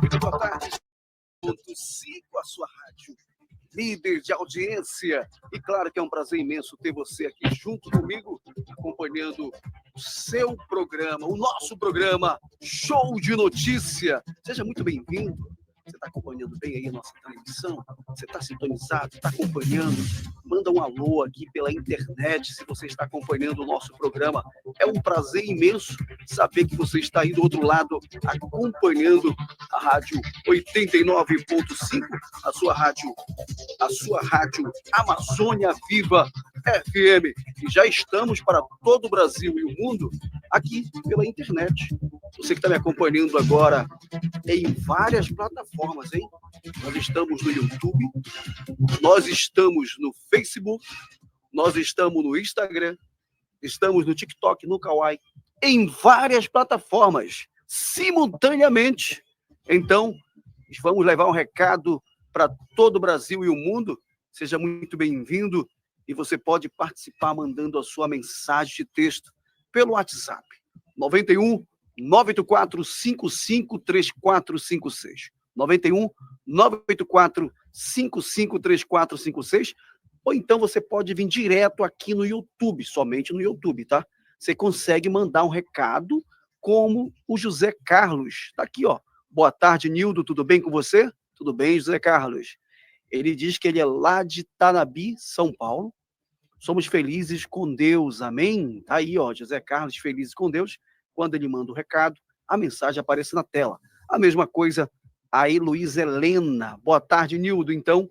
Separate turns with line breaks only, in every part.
Muito boa tarde, .5, a sua rádio líder de audiência. E claro que é um prazer imenso ter você aqui junto comigo, acompanhando o seu programa, o nosso programa Show de Notícia. Seja muito bem-vindo. Você está acompanhando bem aí a nossa transmissão? Você está sintonizado? Está acompanhando? Manda um alô aqui pela internet se você está acompanhando o nosso programa. É um prazer imenso saber que você está aí do outro lado acompanhando a rádio 89.5, a sua rádio Amazônia Viva FM. E já estamos para todo o Brasil e o mundo aqui pela internet. Você que está me acompanhando agora em várias plataformas, hein? Nós estamos no YouTube, nós estamos no Facebook, nós estamos no Instagram, estamos no TikTok, no Kawaii, em várias plataformas, simultaneamente. Então, vamos levar um recado para todo o Brasil e o mundo. Seja muito bem-vindo e você pode participar mandando a sua mensagem de texto pelo WhatsApp 91 984 553456 91 984 553456, ou então você pode vir direto aqui no YouTube, somente no YouTube, tá? Você consegue mandar um recado como o José Carlos. Tá aqui, ó. Boa tarde, Nildo, tudo bem com você? Tudo bem, José Carlos? Ele diz que ele é lá de Tanabi, São Paulo. Somos felizes com Deus, amém? Tá aí, ó, José Carlos, felizes com Deus. Quando ele manda o recado, a mensagem aparece na tela. A mesma coisa a Heloísa Helena. Boa tarde, Nildo. Então,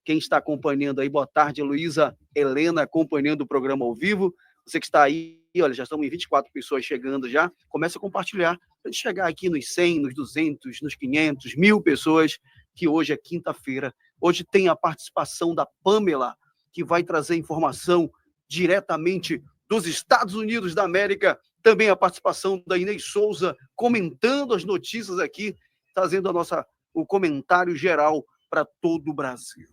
quem está acompanhando aí, boa tarde, Heloísa Helena, acompanhando o programa ao vivo. Você que está aí, olha, já estamos em 24 pessoas chegando já. Começa a compartilhar, para chegar aqui nos 100, nos 200, nos 500, 1000 pessoas, que hoje é quinta-feira. Hoje tem a participação da Pamela, que vai trazer informação diretamente dos Estados Unidos da América. Também a participação da Inês Souza, comentando as notícias aqui, trazendo o comentário geral para todo o Brasil.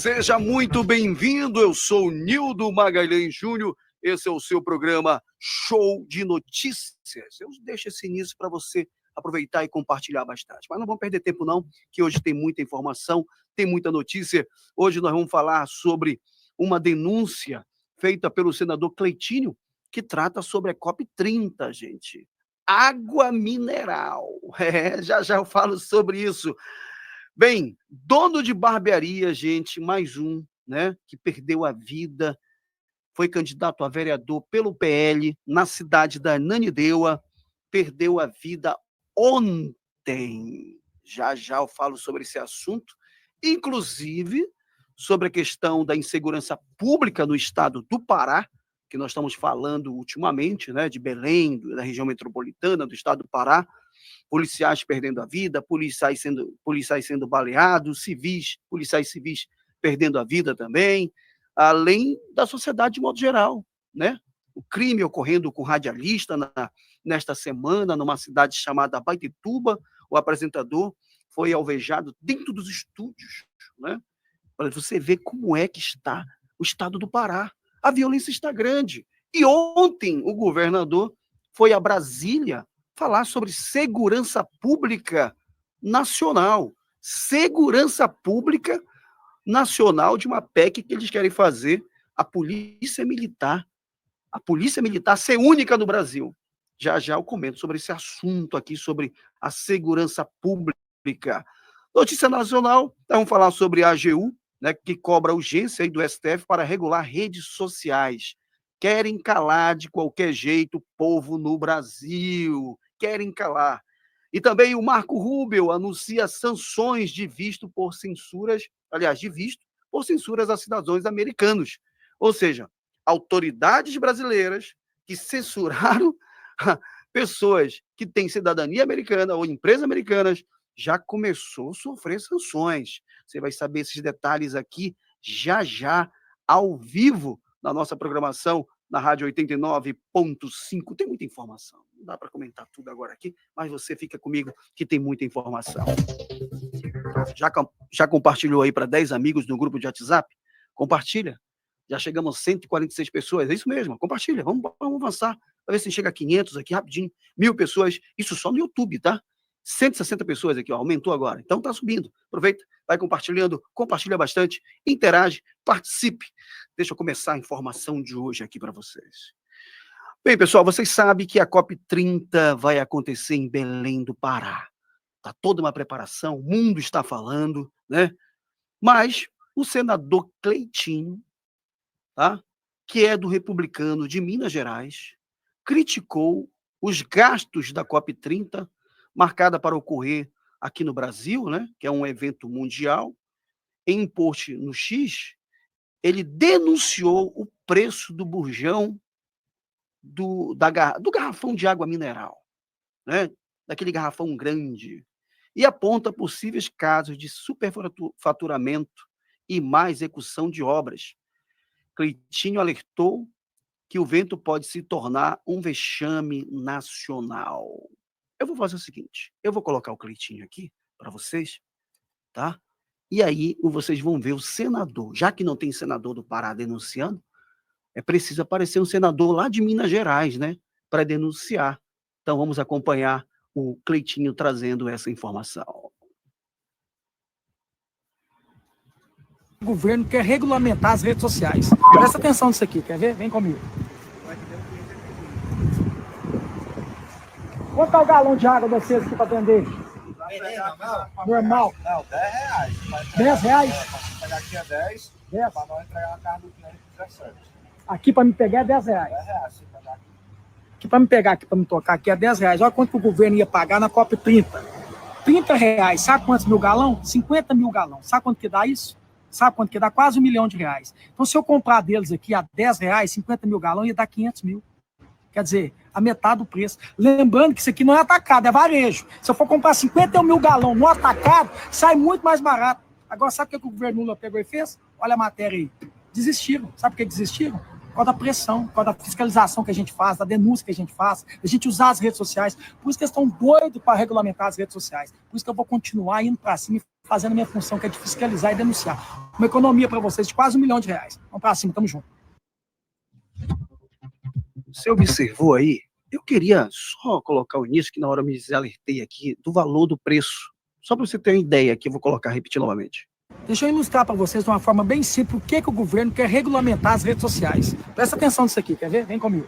Seja muito bem-vindo, eu sou Nildo Magalhães Júnior, esse é o seu programa Show de Notícias. Eu deixo esse início para você aproveitar e compartilhar bastante. Mas não vamos perder tempo não, que hoje tem muita informação, tem muita notícia. Hoje nós vamos falar sobre uma denúncia feita pelo senador Cleitinho, que trata sobre a COP30, gente. Água mineral. Já eu falo sobre isso. Bem, dono de barbearia, gente, mais um, né, que perdeu a vida, foi candidato a vereador pelo PL na cidade da Ananindeua, perdeu a vida ontem. Já eu falo sobre esse assunto, inclusive sobre a questão da insegurança pública no estado do Pará, que nós estamos falando ultimamente, né, de Belém, da região metropolitana do estado do Pará, policiais perdendo a vida, policiais sendo baleados, policiais civis perdendo a vida também, além da sociedade de modo geral, né? O crime ocorrendo com radialista nesta semana, numa cidade chamada Abaetetuba, o apresentador foi alvejado dentro dos estúdios, né? Para você ver como é que está o estado do Pará. A violência está grande. E ontem o governador foi a Brasília falar sobre segurança pública nacional. Segurança pública nacional de uma PEC que eles querem fazer a polícia militar ser única no Brasil. Já eu comento sobre esse assunto aqui, sobre a segurança pública. Notícia nacional, vamos falar sobre a AGU, né, que cobra urgência aí do STF para regular redes sociais. Querem calar de qualquer jeito o povo no Brasil. Querem calar. E também o Marco Rubio anuncia sanções de visto por censuras a cidadãos americanos. Ou seja, autoridades brasileiras que censuraram pessoas que têm cidadania americana ou empresas americanas já começou a sofrer sanções. Você vai saber esses detalhes aqui já ao vivo na nossa programação na Rádio 89.5. Tem muita informação. Não dá para comentar tudo agora aqui, mas você fica comigo que tem muita informação. Já compartilhou aí para 10 amigos no grupo de WhatsApp? Compartilha. Já chegamos a 146 pessoas, é isso mesmo, compartilha, vamos avançar, para ver se chega a 500 aqui rapidinho, 1.000 pessoas, isso só no YouTube, tá? 160 pessoas aqui, ó, aumentou agora, então tá subindo, aproveita, vai compartilhando, compartilha bastante, interage, participe. Deixa eu começar a informação de hoje aqui para vocês. Bem, pessoal, vocês sabem que a COP30 vai acontecer em Belém do Pará. Tá toda uma preparação, o mundo está falando, né? Mas o senador Cleitinho, tá? Que é do Republicano de Minas Gerais, criticou os gastos da COP30, marcada para ocorrer aqui no Brasil, né? Que é um evento mundial, em Porto no X. Ele denunciou o preço do bujão do garrafão de água mineral, né? Daquele garrafão grande, e aponta possíveis casos de superfaturamento e má execução de obras. Cleitinho alertou que o evento pode se tornar um vexame nacional. Eu vou fazer o seguinte, eu vou colocar o Cleitinho aqui para vocês, tá? E aí vocês vão ver o senador, já que não tem senador do Pará denunciando, é preciso aparecer um senador lá de Minas Gerais, né, para denunciar. Então vamos acompanhar o Cleitinho trazendo essa informação.
O governo quer regulamentar as redes sociais. Presta atenção nisso aqui, quer ver? Vem comigo. Quanto tá o galão de água de vocês aqui para vender? Normal.
Não, R$10.
R$10?
Para pegar aqui é 10,
10.
para nós entregar na casa do cliente 17.
Aqui para me pegar é R$10.
R$10, se pegar aqui.
Aqui para me pegar, aqui para me tocar, aqui é R$10. Olha quanto que o governo ia pagar na COP30. R$30. Sabe quantos mil galão? 50 mil galão. Sabe quanto que dá isso? Sabe quanto que dá? Quase R$1 milhão. Então, se eu comprar deles aqui a R$10, 50 mil galão, ia dar 500 mil. Quer dizer, a metade do preço. Lembrando que isso aqui não é atacado, é varejo. Se eu for comprar 51 mil galão no atacado, sai muito mais barato. Agora, sabe o que o governo Lula pegou e fez? Olha a matéria aí. Desistiram. Sabe por que desistiram? Por causa da pressão, por causa da fiscalização que a gente faz, da denúncia que a gente faz, a gente usar as redes sociais. Por isso que eles estão doidos para regulamentar as redes sociais. Por isso que eu vou continuar indo para cima e fazendo a minha função, que é de fiscalizar e denunciar. Uma economia para vocês de quase R$1 milhão. Vamos para cima, tamo junto.
Você observou aí? Eu queria só colocar o início, que na hora eu me desalertei aqui, do valor do preço. Só para você ter uma ideia aqui, eu vou colocar, repetir novamente.
Deixa eu ilustrar para vocês de uma forma bem simples o que o governo quer regulamentar as redes sociais. Presta atenção nisso aqui, quer ver? Vem comigo.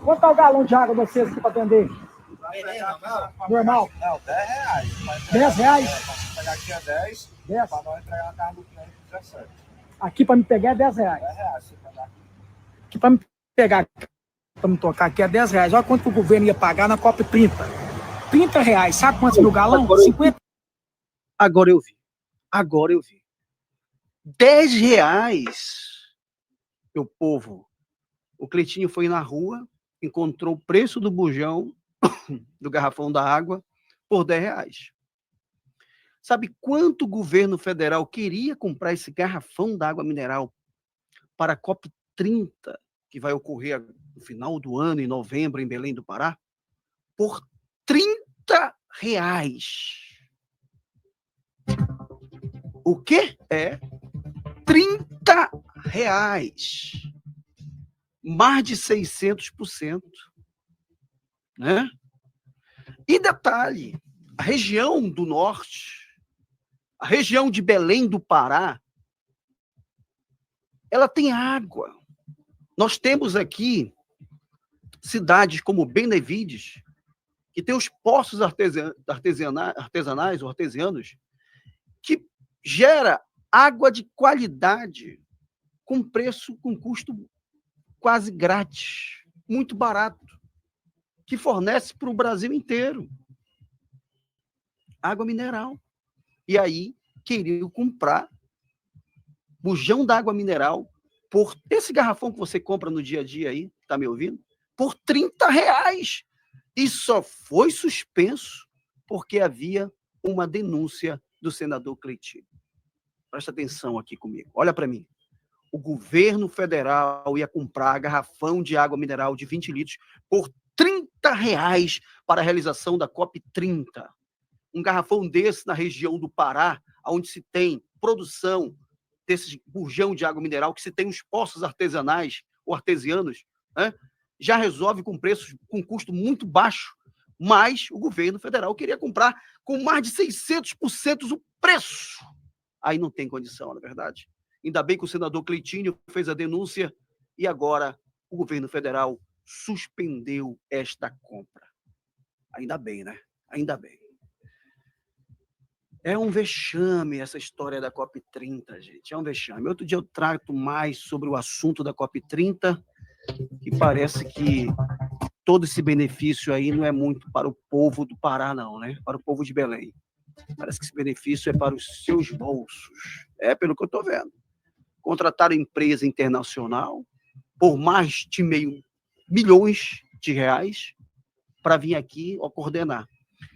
Quanto tá o galão de água de vocês aqui para vender? Normal.
Não, R$10.
R$10?
Para pegar aqui é 10,
10.
para nós entregar na casa do cliente 17.
Aqui para me pegar é R$10.
R$10, se pegar aqui.
Aqui para me pegar, para me tocar aqui é R$10. Olha quanto que o governo ia pagar na COP30. R$30. Sabe quantos mil galão? 50.
Agora eu vi. R$10. Meu povo, o Cleitinho foi na rua, encontrou o preço do bujão, do garrafão da água, por R$10. Sabe quanto o governo federal queria comprar esse garrafão da água mineral para a COP30, que vai ocorrer no final do ano, em novembro, em Belém do Pará? Por R$30. O quê? É R$30. Mais de 600%. Né? E detalhe, a região do norte, a região de Belém do Pará, ela tem água. Nós temos aqui cidades como Benevides, que tem os poços artesanais ou artesianos, que gera água de qualidade com preço, com custo quase grátis, muito barato, que fornece para o Brasil inteiro água mineral. E aí queriam comprar bujão d'água mineral por esse garrafão que você compra no dia a dia aí, tá me ouvindo? Por R$30. E só foi suspenso porque havia uma denúncia do senador Cleitinho. Presta atenção aqui comigo, olha para mim. O governo federal ia comprar garrafão de água mineral de 20 litros por R$30 para a realização da COP30. Um garrafão desse na região do Pará, onde se tem produção desses bujão de água mineral, que se tem os poços artesanais ou artesianos, né, já resolve com preços, com custo muito baixo, mas o governo federal queria comprar com mais de 600% o preço. Aí não tem condição, na verdade. Ainda bem que o senador Cleitinho fez a denúncia e agora o governo federal suspendeu esta compra. Ainda bem, né? Ainda bem. É um vexame essa história da COP30, gente. É um vexame. Outro dia eu trato mais sobre o assunto da COP30, que parece que todo esse benefício aí não é muito para o povo do Pará, não, né? Para o povo de Belém. Parece que esse benefício é para os seus bolsos. É pelo que eu estou vendo. Contrataram empresa internacional por mais de R$500 milhões para vir aqui coordenar.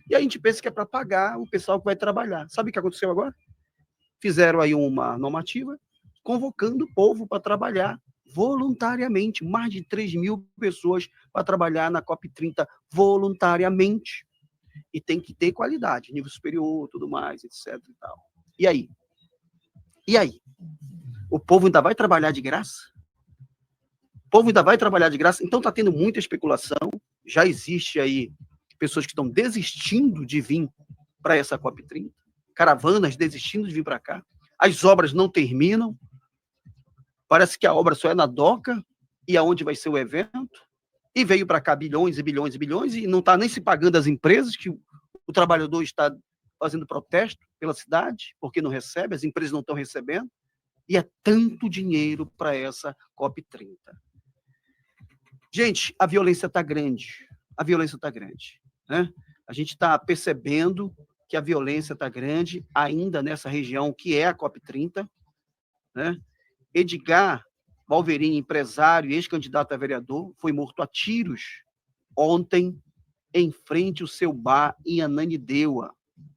E a gente pensa que é para pagar o pessoal que vai trabalhar. Sabe o que aconteceu agora? Fizeram aí uma normativa convocando o povo para trabalhar voluntariamente. Mais de 3.000 pessoas para trabalhar na COP30 voluntariamente. E tem que ter qualidade, nível superior, tudo mais, etc. E tal. E aí? E aí? O povo ainda vai trabalhar de graça? O povo ainda vai trabalhar de graça? Então está tendo muita especulação. Já existe aí pessoas que estão desistindo de vir para essa COP30, caravanas desistindo de vir para cá, as obras não terminam, parece que a obra só é na doca e aonde vai ser o evento, e veio para cá bilhões e bilhões e bilhões, e não está nem se pagando as empresas, que o trabalhador está fazendo protesto pela cidade, porque não recebe, as empresas não estão recebendo, e é tanto dinheiro para essa COP30. Gente, a violência está grande, né? A gente está percebendo que a violência está grande ainda nessa região que é a COP30, né? Edgar Valverini, empresário e ex-candidato a vereador, foi morto a tiros ontem em frente ao seu bar em Ananindeua.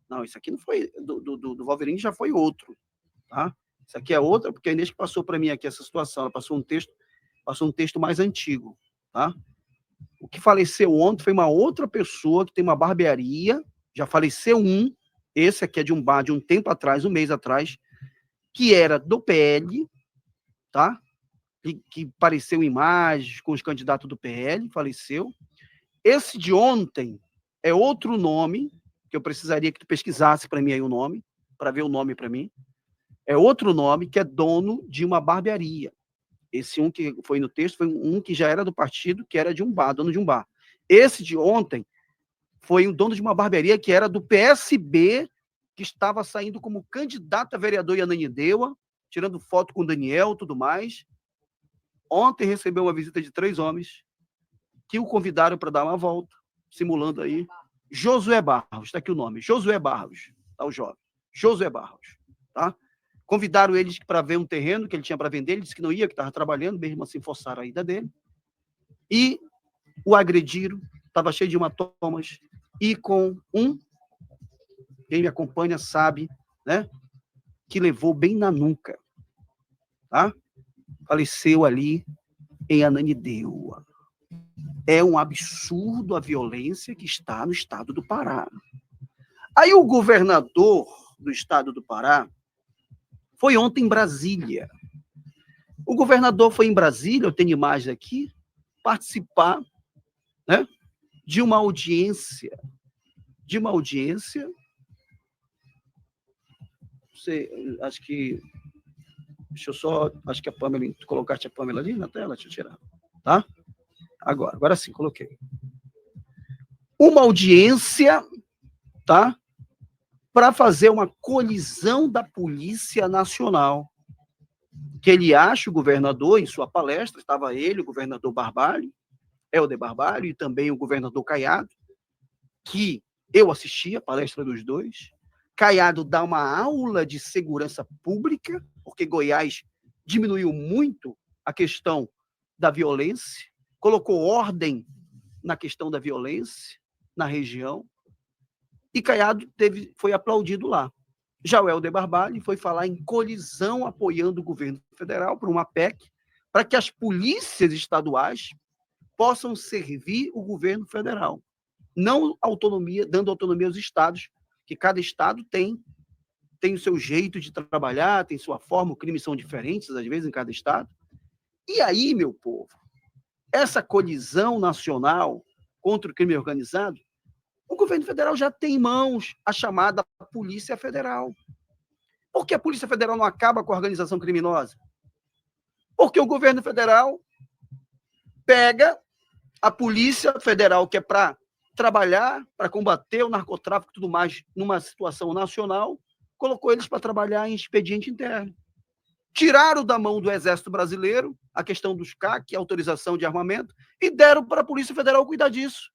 Não, isso aqui não foi do Valverini, já foi outro, tá? Isso aqui é outra, porque a Inês que passou para mim aqui essa situação, ela passou um texto mais antigo, tá? O que faleceu ontem foi uma outra pessoa que tem uma barbearia, já faleceu esse aqui é de um bar de um tempo atrás, um mês atrás, que era do PL, tá? Que apareceu em imagens com os candidatos do PL, faleceu. Esse de ontem é outro nome, que eu precisaria que tu pesquisasse para mim aí o nome, para ver o nome para mim. É outro nome que é dono de uma barbearia. Esse que foi no texto foi um que já era do partido, que era de um bar, dono de um bar. Esse de ontem foi um dono de uma barbearia que era do PSB, que estava saindo como candidato a vereador em Ananindeua, tirando foto com o Daniel e tudo mais. Ontem recebeu uma visita de 3 homens que o convidaram para dar uma volta, simulando aí. Josué Barros, está aqui o nome. Josué Barros, tá o jovem. Josué Barros, tá? Convidaram eles para ver um terreno que ele tinha para vender, ele disse que não ia, que estava trabalhando, mesmo assim forçaram a ida dele. E o agrediram, estava cheio de hematomas, e com quem me acompanha sabe, né, que levou bem na nuca, tá? Faleceu ali em Ananindeua. É um absurdo a violência que está no estado do Pará. Aí o governador do estado do Pará foi ontem em Brasília. O governador foi em Brasília, eu tenho imagem aqui, participar, né, de uma audiência. Acho que a Pâmela, tu colocaste a Pâmela ali na tela? Deixa eu tirar, tá? Agora sim, coloquei. Uma audiência, tá? Para fazer uma colisão da Polícia Nacional. Que ele acha, o governador, em sua palestra, estava ele, o governador Barbalho, Helder Barbalho, e também o governador Caiado, que eu assisti a palestra dos dois. Caiado dá uma aula de segurança pública, porque Goiás diminuiu muito a questão da violência, colocou ordem na questão da violência na região, e Caiado foi aplaudido lá. Já o Helder Barbalho foi falar em colisão apoiando o governo federal por uma PEC, para que as polícias estaduais possam servir o governo federal, não autonomia, dando autonomia aos estados, que cada estado tem tem o seu jeito de trabalhar, tem sua forma, os crimes são diferentes, às vezes, em cada estado. E aí, meu povo, essa colisão nacional contra o crime organizado, o governo federal já tem em mãos a chamada Polícia Federal. Por que a Polícia Federal não acaba com a organização criminosa? Porque o governo federal pega a Polícia Federal, que é para trabalhar, para combater o narcotráfico e tudo mais, numa situação nacional, colocou eles para trabalhar em expediente interno. Tiraram da mão do Exército Brasileiro a questão dos CAC, autorização de armamento, e deram para a Polícia Federal cuidar disso.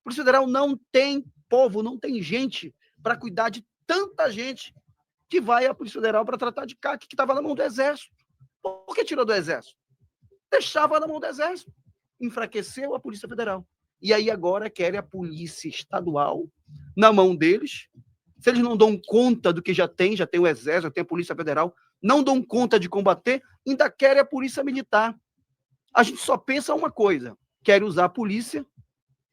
A Polícia Federal não tem povo, não tem gente para cuidar de tanta gente que vai à Polícia Federal para tratar de CAC que estava na mão do Exército. Por que tirou do Exército? Deixava na mão do Exército. Enfraqueceu a Polícia Federal. E aí agora querem a Polícia Estadual na mão deles. Se eles não dão conta do que já tem o Exército, já tem a Polícia Federal, não dão conta de combater, ainda querem a Polícia Militar. A gente só pensa uma coisa, querem usar a polícia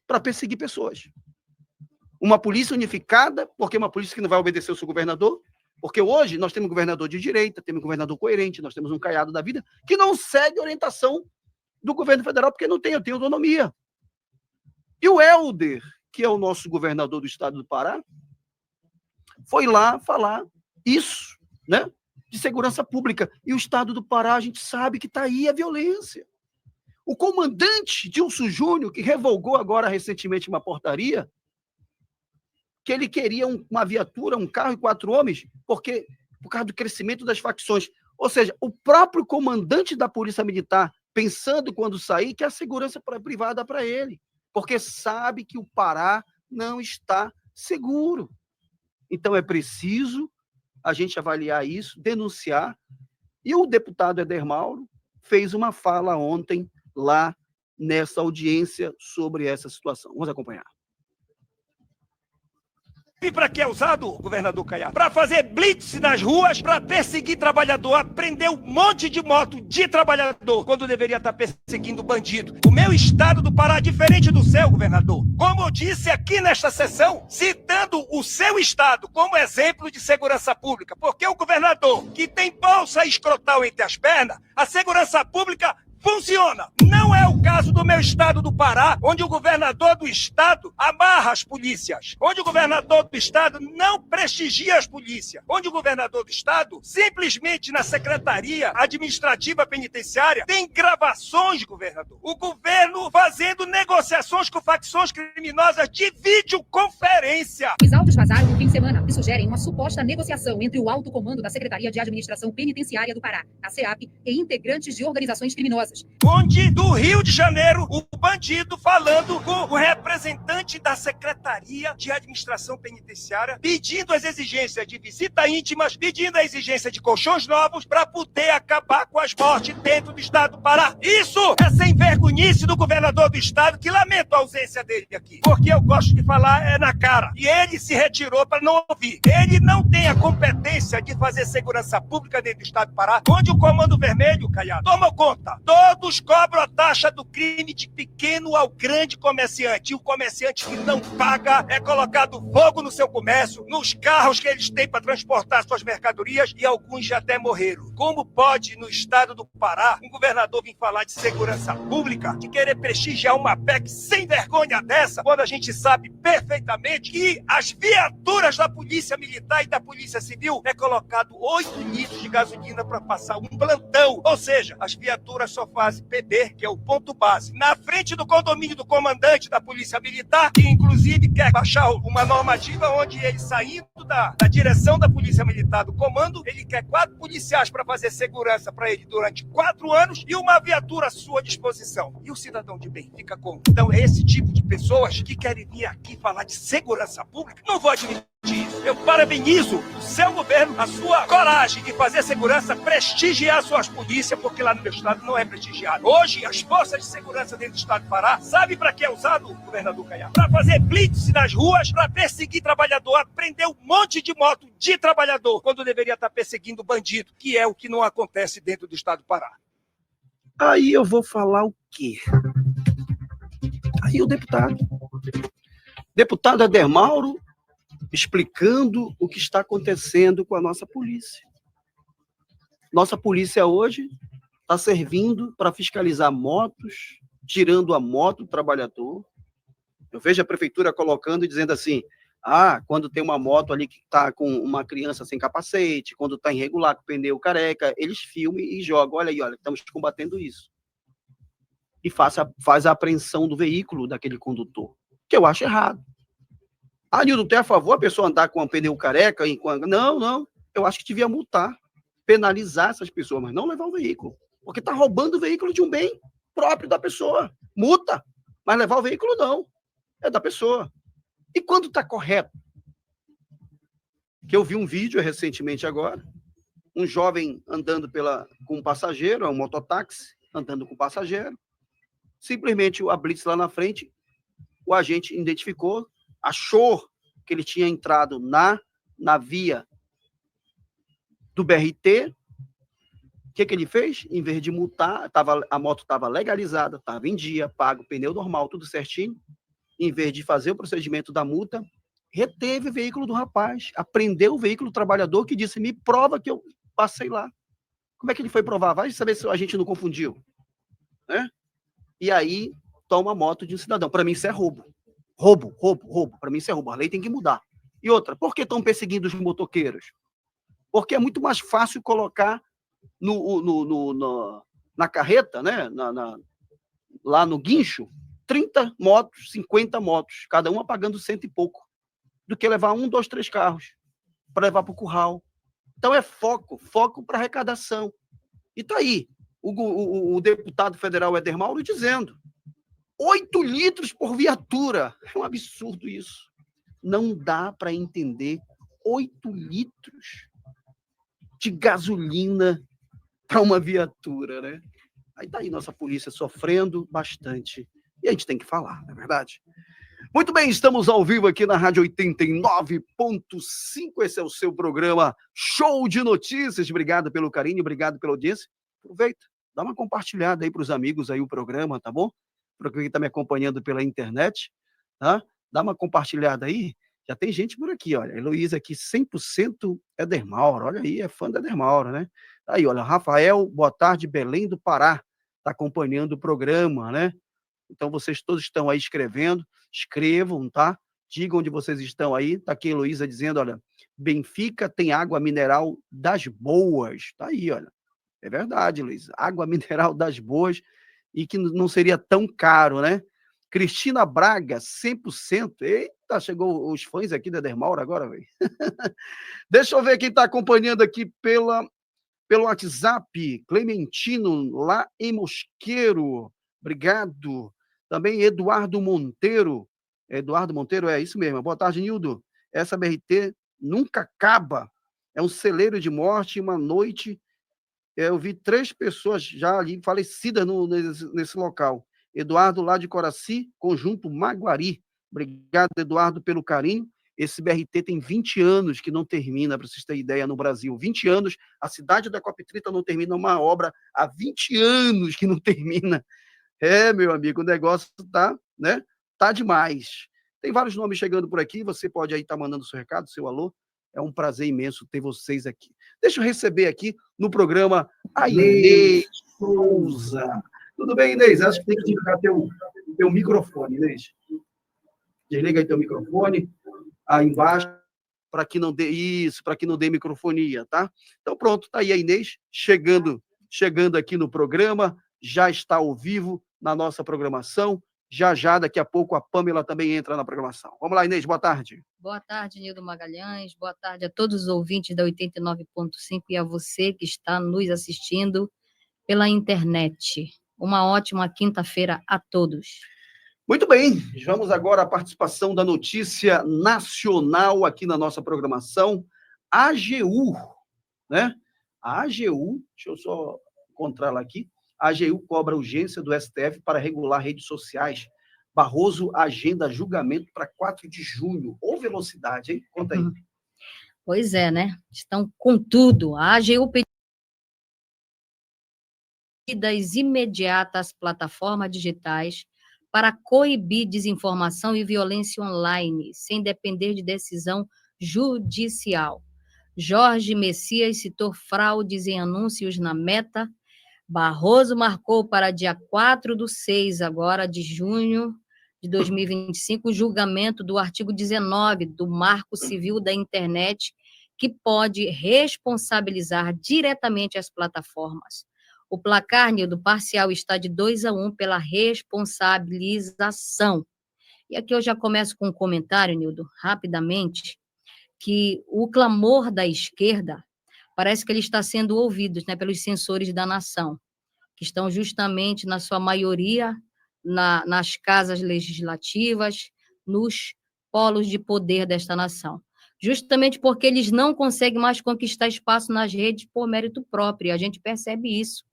para perseguir pessoas. Uma polícia unificada, porque é uma polícia que não vai obedecer o seu governador, porque hoje nós temos um governador de direita, temos um governador coerente, nós temos um Caiado da vida, que não segue a orientação do governo federal, porque não tem autonomia. E o Helder, que é o nosso governador do estado do Pará, foi lá falar isso, né, de segurança pública. E o estado do Pará, a gente sabe que está aí a violência. O comandante Dilson Júnior, que revogou agora recentemente uma portaria, que ele queria uma viatura, um carro e 4 homens, por causa do crescimento das facções. Ou seja, o próprio comandante da Polícia Militar, pensando quando sair, que a segurança privada para ele, porque sabe que o Pará não está seguro. Então é preciso a gente avaliar isso, denunciar. E o deputado Éder Mauro fez uma fala ontem lá nessa audiência sobre essa situação. Vamos acompanhar.
E para que é usado, governador Caiado? Para fazer blitz nas ruas, para perseguir trabalhador, aprender um monte de moto de trabalhador, quando deveria estar perseguindo bandido. O meu estado do Pará é diferente do seu, governador. Como eu disse aqui nesta sessão, citando o seu estado como exemplo de segurança pública, porque o governador que tem bolsa escrotal entre as pernas, a segurança pública funciona. Não é o caso do meu estado do Pará, onde o governador do estado amarra as polícias, onde o governador do estado não prestigia as polícias, onde o governador do estado, simplesmente na Secretaria Administrativa Penitenciária, tem gravações, governador. O governo fazendo negociações com facções criminosas de videoconferência.
Os autos vazaram no fim de semana e sugerem uma suposta negociação entre o alto comando da Secretaria de Administração Penitenciária do Pará, a SEAP, e integrantes de organizações criminosas.
Onde, do Rio de Janeiro, o bandido falando com o representante da Secretaria de Administração Penitenciária, pedindo as exigências de visita íntimas, pedindo a exigência de colchões novos para poder acabar com as mortes dentro do estado do Pará. Isso é sem vergonhice do governador do estado, que lamento a ausência dele aqui, porque eu gosto de falar na cara. E ele se retirou para não ouvir. Ele não tem a competência de fazer segurança pública dentro do estado do Pará, onde o Comando Vermelho, Caiado, toma conta. Todos cobram a taxa do crime de pequeno ao grande comerciante. E o comerciante que não paga é colocado fogo no seu comércio, nos carros que eles têm para transportar suas mercadorias, e alguns já até morreram. Como pode, no estado do Pará, um governador vir falar de segurança pública, de querer prestigiar uma PEC sem vergonha dessa, quando a gente sabe perfeitamente que as viaturas da Polícia Militar e da Polícia Civil é colocado 8 litros de gasolina para passar um plantão. Ou seja, as viaturas só fazem PB, que é o ponto base, na frente do condomínio do comandante da Polícia Militar, que inclusive quer baixar uma normativa onde ele, saindo da direção da Polícia Militar do comando, ele quer 4 policiais para fazer segurança para ele durante 4 anos e uma viatura à sua disposição. E o cidadão de bem fica como? Então é esse tipo de pessoas que querem vir aqui falar de segurança pública. Não vou admitir isso. Eu parabenizo o seu governo, a sua coragem de fazer segurança, prestigiar suas polícias, porque lá no meu estado não é prestigiado. Hoje, as forças de segurança dentro do estado do Pará, sabe para que é usado, governador Caiado? Para fazer blitz nas ruas, para perseguir trabalhador, aprender um monte de moto de trabalhador, quando deveria estar perseguindo bandido, que é o que não acontece dentro do estado do Pará.
Aí eu vou falar o quê? Aí o deputado Éder Mauro explicando o que está acontecendo com a nossa polícia. Nossa polícia hoje está servindo para fiscalizar motos, tirando a moto do trabalhador. Eu vejo a prefeitura colocando e dizendo assim, quando tem uma moto ali que está com uma criança sem capacete, quando está irregular, com o pneu careca, eles filmam e jogam, olha aí, estamos combatendo isso. E faz a apreensão do veículo daquele condutor, que eu acho errado. Nildo, tem a favor a pessoa andar com um pneu careca? Não, eu acho que devia multar, penalizar essas pessoas, mas não levar o veículo, porque está roubando o veículo de um bem próprio da pessoa. Multa, mas levar o veículo não, é da pessoa. E quando está correto? Que eu vi um vídeo recentemente agora, um jovem andando com um passageiro, é um mototáxi, andando com um passageiro, simplesmente a blitz lá na frente, o agente identificou, achou que ele tinha entrado na via do BRT. O que ele fez? Em vez de multar, a moto estava legalizada, estava em dia, pago, pneu normal, tudo certinho. Em vez de fazer o procedimento da multa, reteve o veículo do rapaz, apreendeu o veículo do trabalhador, que disse, me prova que eu passei lá. Como é que ele foi provar? Vai saber se a gente não confundiu. Né? E aí, toma a moto de um cidadão. Para mim, isso é roubo. Roubo. Para mim, isso é roubo. A lei tem que mudar. E outra, por que estão perseguindo os motoqueiros? Porque é muito mais fácil colocar na carreta, né? Lá no guincho, 30 motos, 50 motos, cada uma pagando 100 e pouco, do que levar 1, 2, 3 carros para levar para o curral. Então é foco para arrecadação. E está aí o deputado federal Éder Mauro dizendo 8 litros por viatura. É um absurdo isso. Não dá para entender 8 litros de gasolina para uma viatura, né? Aí está aí nossa polícia sofrendo bastante. E a gente tem que falar, não é verdade? Muito bem, estamos ao vivo aqui na Rádio 89.5. Esse é o seu programa Show de Notícias. Obrigado pelo carinho, obrigado pela audiência. Aproveita, dá uma compartilhada aí para os amigos aí o programa, tá bom? Para quem está me acompanhando pela internet, tá? Dá uma compartilhada aí. Já tem gente por aqui, olha. Heloísa aqui, 100% Éder Mauro. Olha aí, é fã da Éder Mauro, né? Aí, olha, Rafael, boa tarde, Belém do Pará. Está acompanhando o programa, né? Então, vocês todos estão aí escrevendo. Escrevam, tá? Digam onde vocês estão aí. Tá aqui a Heloísa dizendo, olha, Benfica tem água mineral das boas. Tá aí, olha. É verdade, Heloísa. Água mineral das boas e que não seria tão caro, né? Cristina Braga, 100%. Eita, chegou os fãs aqui da Éder Mauro agora, velho. Deixa eu ver quem está acompanhando aqui pelo WhatsApp. Clementino, lá em Mosqueiro. Obrigado. Também Eduardo Monteiro. Eduardo Monteiro, é isso mesmo. Boa tarde, Nildo. Essa BRT nunca acaba. É um celeiro de morte. Uma noite, eu vi 3 pessoas já ali falecidas nesse local. Eduardo, lá de Coraci, Conjunto Maguari. Obrigado, Eduardo, pelo carinho. Esse BRT tem 20 anos que não termina, para vocês terem ideia, no Brasil. 20 anos, a cidade da Coptrita não termina uma obra há 20 anos que não termina. Meu amigo, o negócio tá, né? Tá demais. Tem vários nomes chegando por aqui, você pode aí estar mandando seu recado, seu alô. É um prazer imenso ter vocês aqui. Deixa eu receber aqui no programa a Inês Souza. Tudo bem, Inês? Acho que tem que desligar teu microfone, Inês. Desliga aí teu microfone, aí embaixo, para que não dê microfonia, tá? Então pronto, tá aí a Inês chegando aqui no programa, já está ao vivo na nossa programação. Já, daqui a pouco, a Pamela também entra na programação. Vamos lá, Inês, boa tarde.
Boa tarde, Nildo Magalhães. Boa tarde a todos os ouvintes da 89.5 e a você que está nos assistindo pela internet. Uma ótima quinta-feira a todos.
Muito bem, vamos agora à participação da notícia nacional aqui na nossa programação. A AGU, né? A AGU, deixa eu só encontrar ela aqui. A AGU cobra urgência do STF para regular redes sociais. Barroso agenda julgamento para 4 de junho. Ou velocidade, hein? Conta aí.
Pois é, né? Estão com tudo. A AGU pediu medidas imediatas às plataformas digitais para coibir desinformação e violência online, sem depender de decisão judicial. Jorge Messias citou fraudes em anúncios na Meta. Barroso marcou para dia 4/6, agora de junho de 2025, o julgamento do artigo 19 do Marco Civil da Internet, que pode responsabilizar diretamente as plataformas. O placar, Nildo, parcial está de 2-1 pela responsabilização. E aqui eu já começo com um comentário, Nildo, rapidamente, que o clamor da esquerda parece que ele está sendo ouvido, né, pelos censores da nação, que estão justamente, na sua maioria, nas casas legislativas, nos polos de poder desta nação. Justamente porque eles não conseguem mais conquistar espaço nas redes por mérito próprio, a gente percebe isso.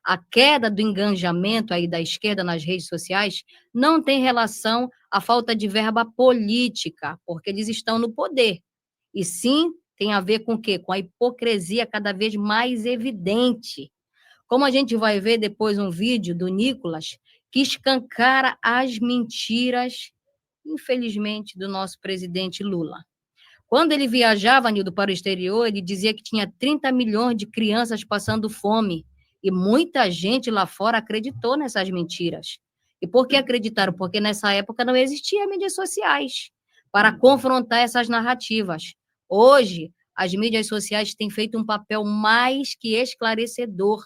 A queda do engajamento aí da esquerda nas redes sociais não tem relação à falta de verba política, porque eles estão no poder, e sim tem a ver com o quê? Com a hipocrisia cada vez mais evidente. Como a gente vai ver depois um vídeo do Nicolas, que escancara as mentiras, infelizmente, do nosso presidente Lula. Quando ele viajava, Nildo, para o exterior, ele dizia que tinha 30 milhões de crianças passando fome, e muita gente lá fora acreditou nessas mentiras. E por que acreditaram? Porque nessa época não existiam mídias sociais para confrontar essas narrativas. Hoje, as mídias sociais têm feito um papel mais que esclarecedor,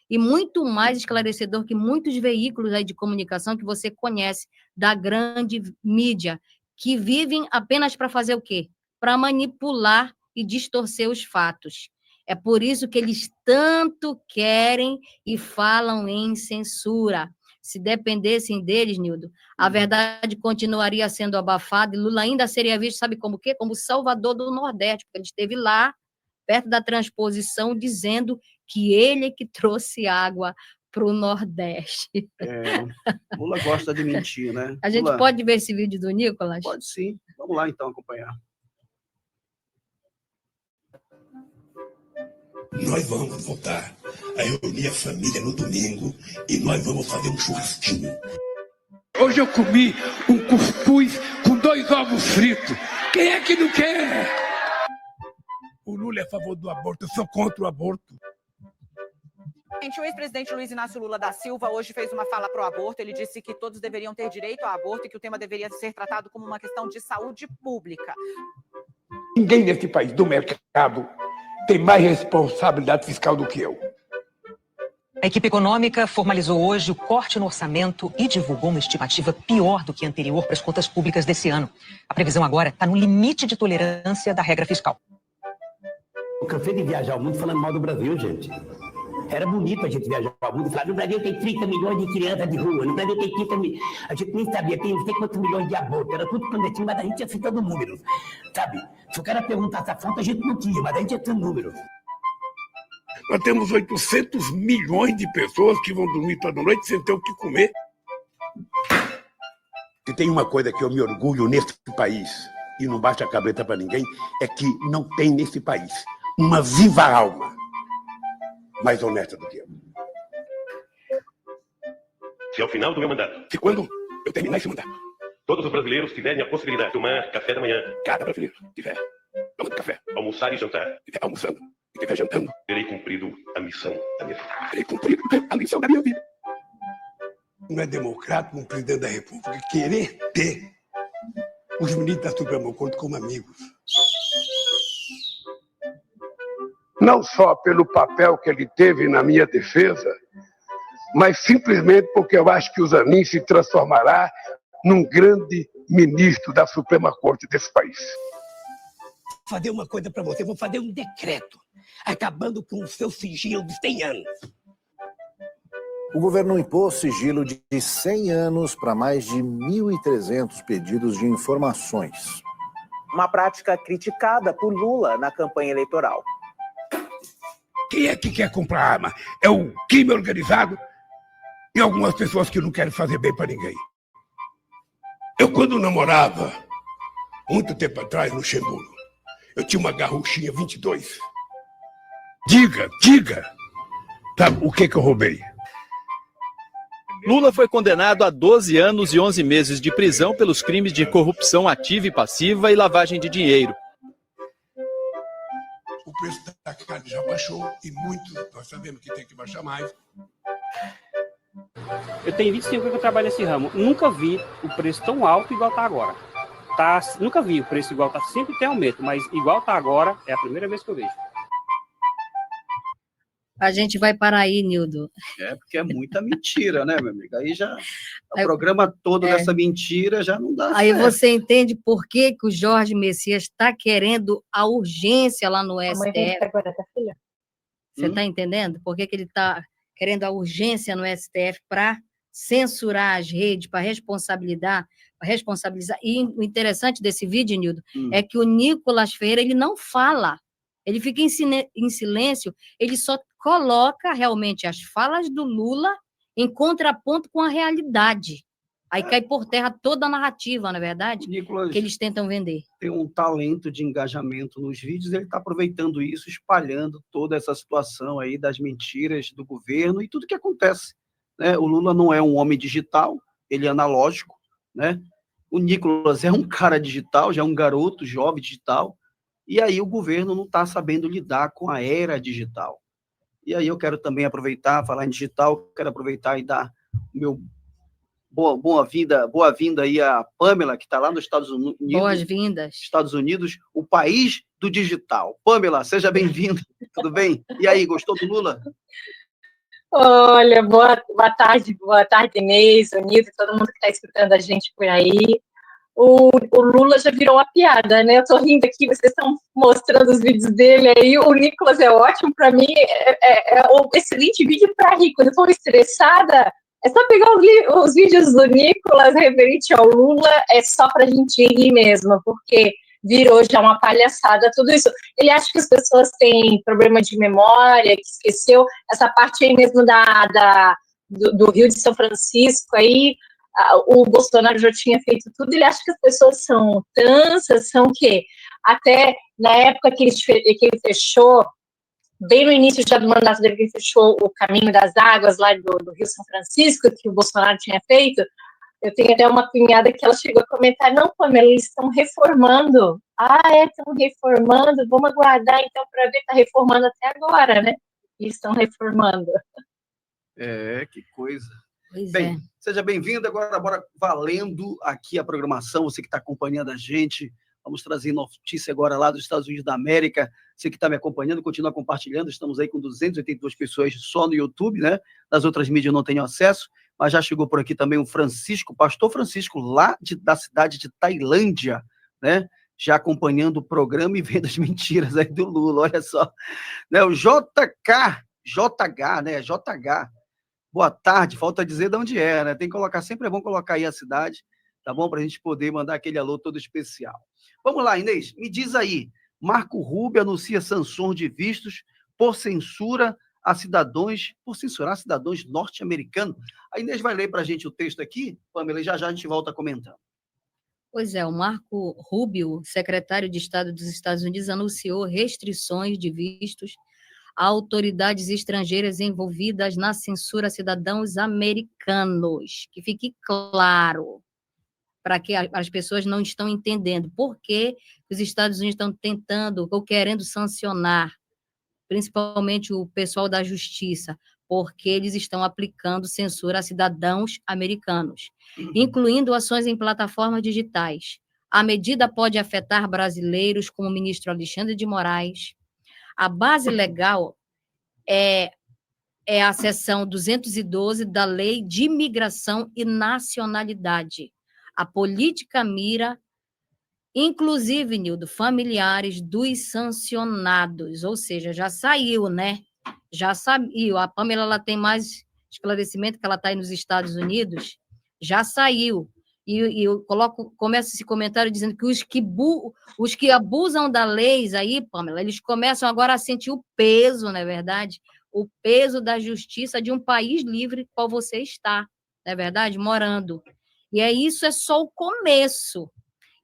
e muito mais esclarecedor que muitos veículos aí de comunicação que você conhece, da grande mídia, que vivem apenas para fazer o quê? Para manipular e distorcer os fatos. É por isso que eles tanto querem e falam em censura. Se dependessem deles, Nildo, a verdade continuaria sendo abafada e Lula ainda seria visto, sabe como o quê? Como o salvador do Nordeste, porque ele esteve lá, perto da transposição, dizendo que ele é que trouxe água para o Nordeste.
Lula gosta de mentir, né?
A gente pode ver esse vídeo do Nicolas?
Pode sim. Vamos lá, então, acompanhar.
Nós vamos voltar a reunir a família no domingo e nós vamos fazer um churrasquinho.
Hoje eu comi um cuscuz com 2 ovos fritos. Quem é que não quer? O Lula é a favor do aborto, eu sou contra o aborto.
O ex-presidente Luiz Inácio Lula da Silva hoje fez uma fala pro aborto. Ele disse que todos deveriam ter direito ao aborto e que o tema deveria ser tratado como uma questão de saúde pública.
Ninguém nesse país do mercado tem mais responsabilidade fiscal do que eu.
A equipe econômica formalizou hoje o corte no orçamento e divulgou uma estimativa pior do que a anterior para as contas públicas desse ano. A previsão agora está no limite de tolerância da regra fiscal.
Eu cansei de viajar ao mundo falando mal do Brasil, gente. Era bonito a gente viajar ao mundo e falar, no Brasil tem 30 milhões de crianças de rua, no Brasil tem 30 milhões... A gente nem sabia, tem não sei quantos milhões de abortos, era tudo clandestino, mas a gente ia citando números, sabe? Se o cara perguntasse a fonte, a gente não tinha, mas a gente ia tendo números.
Nós temos 800 milhões de pessoas que vão dormir toda noite sem ter o que comer.
Se tem uma coisa que eu me orgulho nesse país, e não baixa a cabeça para ninguém, é que não tem nesse país uma viva alma mais honesta do que eu.
Se ao final do meu mandato,
se quando eu terminar esse mandato,
todos os brasileiros tiverem a possibilidade de tomar café da manhã,
cada brasileiro tiver tomando café,
almoçar e jantar,
estiver almoçando e estiver jantando,
terei cumprido a missão da minha vida.
Terei cumprido a missão da minha vida. Não é democrático um presidente da República querer ter os ministros da Suprema Corte como amigos. Não só pelo papel que ele teve na minha defesa, mas simplesmente porque eu acho que o Zanin se transformará num grande ministro da Suprema Corte desse país.
Vou fazer uma coisa para você, vou fazer um decreto, acabando com o seu sigilo de 100 anos.
O governo impôs sigilo de 100 anos para mais de 1.300 pedidos de informações.
Uma prática criticada por Lula na campanha eleitoral.
Quem é que quer comprar arma? É o crime organizado e algumas pessoas que não querem fazer bem para ninguém. Eu, quando namorava, muito tempo atrás, no Luxemburgo, eu tinha uma garruchinha 22. Diga, sabe o que eu roubei?
Lula foi condenado a 12 anos e 11 meses de prisão pelos crimes de corrupção ativa e passiva e lavagem de dinheiro.
O preço da carne já baixou e muito, nós sabemos que tem que baixar mais.
Eu tenho 25 anos que eu trabalho nesse ramo. Nunca vi o preço tão alto igual está agora. Nunca vi o preço igual, sempre tem aumento, mas igual está agora é a primeira vez que eu vejo.
A gente vai parar aí, Nildo.
É, porque é muita mentira, né, meu amigo? Aí já, o programa todo dessa mentira já não dá
Aí
certo.
você entende por que o Jorge Messias está querendo a urgência lá no STF. Você está entendendo? Por que ele está querendo a urgência no STF para censurar as redes, para responsabilizar. E o interessante desse vídeo, Nildo, é que o Nicolas Ferreira, ele não fala. Ele fica em silêncio, ele só coloca realmente as falas do Lula em contraponto com a realidade. Aí cai por terra toda a narrativa, na verdade,
Nicolas
que eles tentam vender.
Tem um talento de engajamento nos vídeos, ele está aproveitando isso, espalhando toda essa situação aí das mentiras do governo e tudo que acontece, né? O Lula não é um homem digital, ele é analógico, né? O Nicolas é um cara digital, já é um garoto jovem digital, e aí o governo não está sabendo lidar com a era digital. E aí eu quero também aproveitar, falar em digital, quero aproveitar e dar meu boa-vinda aí a Pamela, que está lá nos Estados Unidos.
Boas-vindas.
Estados Unidos, o país do digital. Pamela, seja bem-vinda, tudo bem? E aí, gostou do Lula?
Olha, boa tarde, Inês, Nildo, todo mundo que está escutando a gente por aí. O Lula já virou uma piada, né? Eu tô rindo aqui, vocês estão mostrando os vídeos dele aí. O Nicolas é ótimo, para mim é um excelente vídeo para rir. Quando eu estou estressada, é só pegar os vídeos do Nicolas referente ao Lula, é só para a gente rir mesmo, porque virou já uma palhaçada tudo isso. Ele acha que as pessoas têm problema de memória, que esqueceu essa parte aí mesmo do Rio de São Francisco aí. O Bolsonaro já tinha feito tudo, ele acha que as pessoas são tansas, são o quê? Até na época que ele fechou, bem no início já do mandato dele, que ele fechou o caminho das águas lá do Rio São Francisco, que o Bolsonaro tinha feito, eu tenho até uma cunhada que ela chegou a comentar, não, Pamela, eles estão reformando. Estão reformando, vamos aguardar então para ver, está reformando até agora, né? Eles estão reformando.
Que coisa.
Pois
Bem, seja bem-vindo. Agora, bora valendo aqui a programação. Você que está acompanhando a gente, vamos trazer notícia agora lá dos Estados Unidos da América. Você que está me acompanhando, continua compartilhando. Estamos aí com 282 pessoas só no YouTube, né? Nas outras mídias eu não tenho acesso, mas já chegou por aqui também o Francisco, pastor Francisco, lá da cidade de Tailândia, né? Já acompanhando o programa e vendo as mentiras aí do Lula, olha só. Né? O JH, né? JH. Boa tarde, falta dizer de onde é, né? Tem que colocar, sempre é bom colocar aí a cidade, tá bom? Para a gente poder mandar aquele alô todo especial. Vamos lá, Inês, me diz aí, Marco Rubio anuncia sanções de vistos por censurar cidadãos norte-americanos. A Inês vai ler para a gente o texto aqui, Pamela, e já a gente volta comentando.
Pois é, o Marco Rubio, secretário de Estado dos Estados Unidos, anunciou restrições de vistos a autoridades estrangeiras envolvidas na censura a cidadãos americanos. Que fique claro, para que as pessoas não estão entendendo por que os Estados Unidos estão tentando ou querendo sancionar, principalmente o pessoal da justiça, porque eles estão aplicando censura a cidadãos americanos, incluindo ações em plataformas digitais. A medida pode afetar brasileiros, como o ministro Alexandre de Moraes. A base legal é a seção 212 da Lei de Imigração e Nacionalidade. A política mira, inclusive, Nildo, familiares dos sancionados, ou seja, já saiu, né? Já saiu. A Pamela ela tem mais esclarecimento, que ela está aí nos Estados Unidos, já saiu. E eu começo esse comentário dizendo que os que abusam da lei aí, Pamela, eles começam agora a sentir o peso, não é verdade? O peso da justiça de um país livre qual você está, não é verdade? Morando. E isso é só o começo.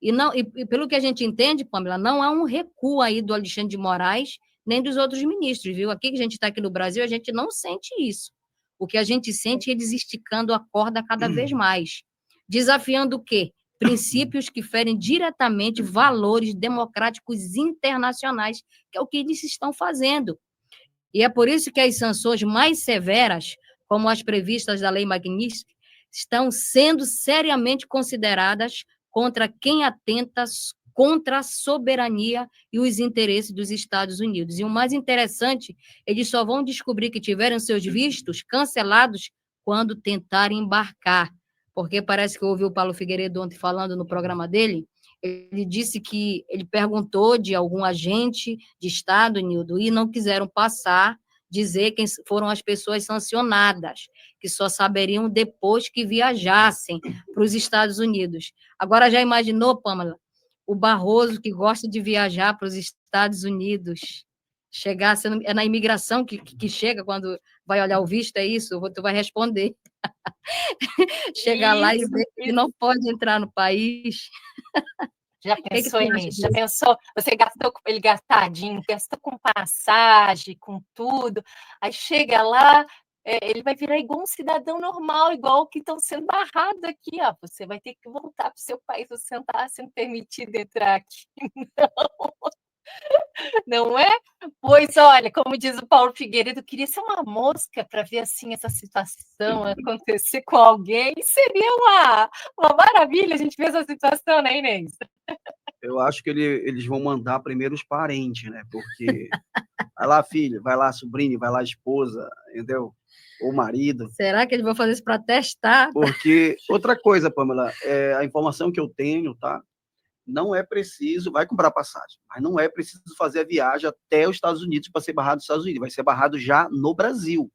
E pelo que a gente entende, Pamela, não há um recuo aí do Alexandre de Moraes, nem dos outros ministros, viu? Aqui que a gente está aqui no Brasil, a gente não sente isso. O que a gente sente é eles esticando a corda cada vez mais, desafiando o quê? Princípios que ferem diretamente valores democráticos internacionais, que é o que eles estão fazendo. E é por isso que as sanções mais severas, como as previstas da Lei Magnitsky, estão sendo seriamente consideradas contra quem atenta contra a soberania e os interesses dos Estados Unidos. E o mais interessante, eles só vão descobrir que tiveram seus vistos cancelados quando tentarem embarcar, porque parece que eu ouvi o Paulo Figueiredo ontem falando no programa dele, ele disse que ele perguntou de algum agente de Estado, Nildo, e não quiseram passar, dizer quem foram as pessoas sancionadas, que só saberiam depois que viajassem para os Estados Unidos. Agora, já imaginou, Pamela, o Barroso, que gosta de viajar para os Estados Unidos, chegar, é na imigração que chega quando vai olhar o visto, é isso? Tu vai responder. Chegar lá e ver que não pode entrar no país.
Já pensou, Inês? Já pensou? Você gastou com ele gastadinho, gastou com passagem, com tudo, aí chega lá, ele vai virar igual um cidadão normal, igual que estão sendo barrados aqui, ó. Você vai ter que voltar para o seu país, você não está sendo permitido entrar aqui, não é? Pois olha, como diz o Paulo Figueiredo, eu queria ser uma mosca para ver assim essa situação acontecer com alguém. Seria uma maravilha a gente ver essa situação, né, Inês?
Eu acho que eles vão mandar primeiro os parentes, né? Porque vai lá, filho, vai lá, sobrinho, vai lá, esposa, entendeu? Ou marido.
Será que eles vão fazer isso para testar?
Porque, outra coisa, Pamela, a informação que eu tenho, tá? Não é preciso, vai comprar passagem, mas não é preciso fazer a viagem até os Estados Unidos para ser barrado nos Estados Unidos, vai ser barrado já no Brasil.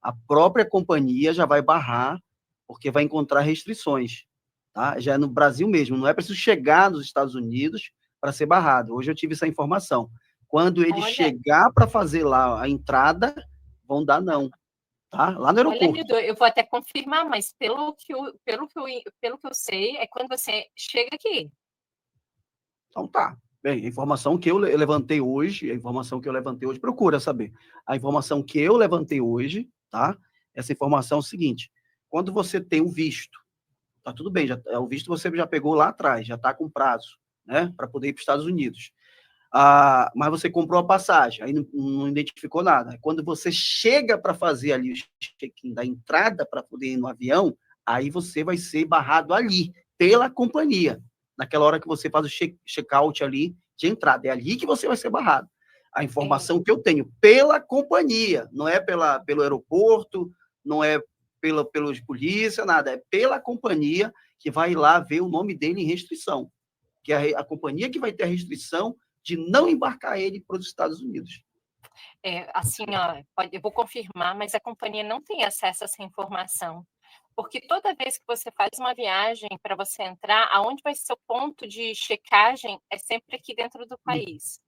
A própria companhia já vai barrar, porque vai encontrar restrições, tá? Já é no Brasil mesmo, não é preciso chegar nos Estados Unidos para ser barrado. Hoje eu tive essa informação. Quando ele chegar para fazer lá a entrada, vão dar não, tá? Lá no aeroporto.
Olha, eu vou até confirmar, mas pelo que eu sei, é quando você chega aqui.
Então tá. Bem, a informação que eu levantei hoje, procura saber. A informação que eu levantei hoje, tá? Essa informação é o seguinte: quando você tem o visto, tá tudo bem, o visto você já pegou lá atrás, já tá com prazo, né? Para poder ir para os Estados Unidos. Mas você comprou a passagem, aí não identificou nada. Quando você chega para fazer ali o check-in da entrada para poder ir no avião, aí você vai ser barrado ali, pela companhia. Naquela hora que você faz o check-out ali de entrada. É ali que você vai ser barrado. A informação que eu tenho pela companhia, não é pelo aeroporto, não é pelos polícia, nada. É pela companhia que vai lá ver o nome dele em restrição. Que é a companhia que vai ter a restrição de não embarcar ele para os Estados Unidos.
Assim, ó, eu vou confirmar, mas a companhia não tem acesso a essa informação. Porque toda vez que você faz uma viagem para você entrar, aonde vai ser o ponto de checagem é sempre aqui dentro do país.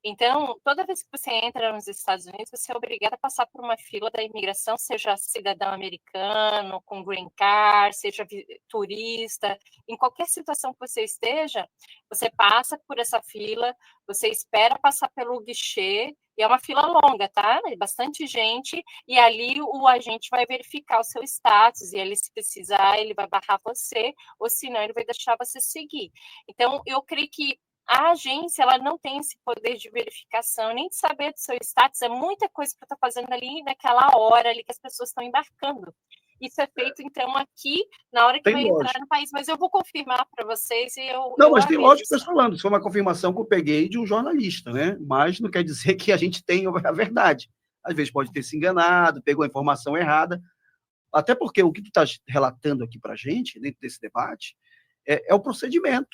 Então, toda vez que você entra nos Estados Unidos, você é obrigado a passar por uma fila da imigração, seja cidadão americano, com green card, seja turista, em qualquer situação que você esteja, você passa por essa fila, você espera passar pelo guichê, e é uma fila longa, tá? É bastante gente, e ali o agente vai verificar o seu status, e ele, se precisar, ele vai barrar você, ou senão ele vai deixar você seguir. Então, eu creio que a agência, ela não tem esse poder de verificação, nem de saber do seu status, é muita coisa que está fazendo ali naquela hora ali que as pessoas estão embarcando. Isso é feito, então, aqui, na hora que vai entrar no país, mas eu vou confirmar para vocês e eu...
Não, mas tem lógico que eu estou falando, isso foi uma confirmação que eu peguei de um jornalista, né? Mas não quer dizer que a gente tenha a verdade. Às vezes pode ter se enganado, pegou a informação errada, até porque o que tu está relatando aqui para a gente, dentro desse debate, é o procedimento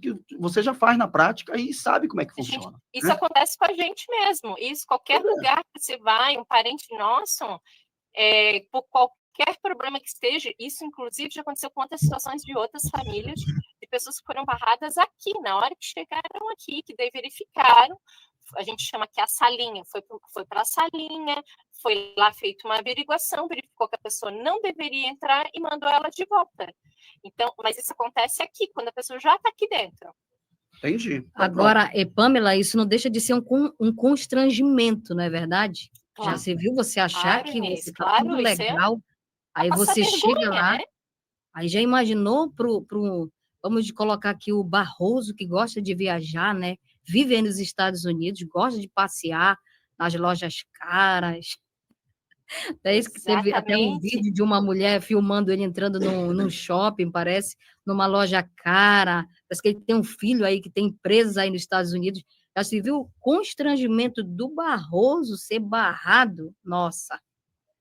que você já faz na prática e sabe como é que funciona.
Isso acontece com a gente mesmo. Isso, qualquer lugar que você vai, um parente nosso, por qualquer problema que esteja, isso inclusive já aconteceu com outras situações de outras famílias, de pessoas que foram barradas aqui, na hora que chegaram aqui, que daí verificaram, a gente chama aqui a salinha, foi para a salinha, foi lá feito uma averiguação, verificou que a pessoa não deveria entrar e mandou ela de volta. Então, mas isso acontece aqui, quando a pessoa já está aqui dentro.
Entendi.
Agora, Pamela, isso não deixa de ser um constrangimento, não é verdade? Já se viu você achar
Claro,
que
Inês,
você tá
claro,
tudo
isso é
legal, aí
passar
você chega
vergonha,
lá,
né?
aí já imaginou vamos colocar aqui o Barroso, que gosta de viajar, né? Vive aí nos Estados Unidos, gosta de passear nas lojas caras. É isso que teve até um
Exatamente.
vídeo de uma mulher filmando ele entrando num shopping, parece, numa loja cara. Parece que ele tem um filho aí que tem empresas aí nos Estados Unidos. Já se viu o constrangimento do Barroso ser barrado? Nossa,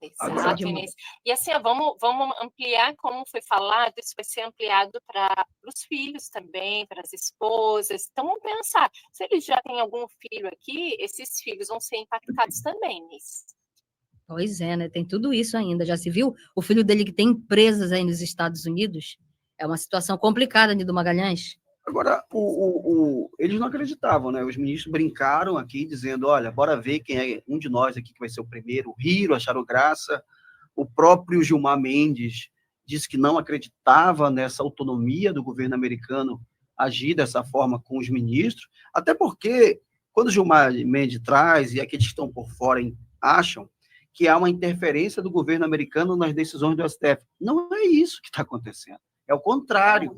Exato,
demais.
Inês. E assim, ó, vamos ampliar, como foi falado, isso vai ser ampliado para os filhos também, para as esposas. Então, vamos pensar, se eles já têm algum filho aqui, esses filhos vão ser impactados também, Inês.
Pois é, né? Tem tudo isso ainda. Já se viu? O filho dele que tem empresas aí nos Estados Unidos. É uma situação complicada, Nido Magalhães.
Agora, eles não acreditavam, né? Os ministros brincaram aqui, dizendo, olha, bora ver quem é um de nós aqui que vai ser o primeiro. O Hiro acharam graça. O próprio Gilmar Mendes disse que não acreditava nessa autonomia do governo americano agir dessa forma com os ministros, até porque, quando o Gilmar Mendes traz, e aqueles que estão por fora acham que há uma interferência do governo americano nas decisões do STF. Não é isso que está acontecendo. É o contrário.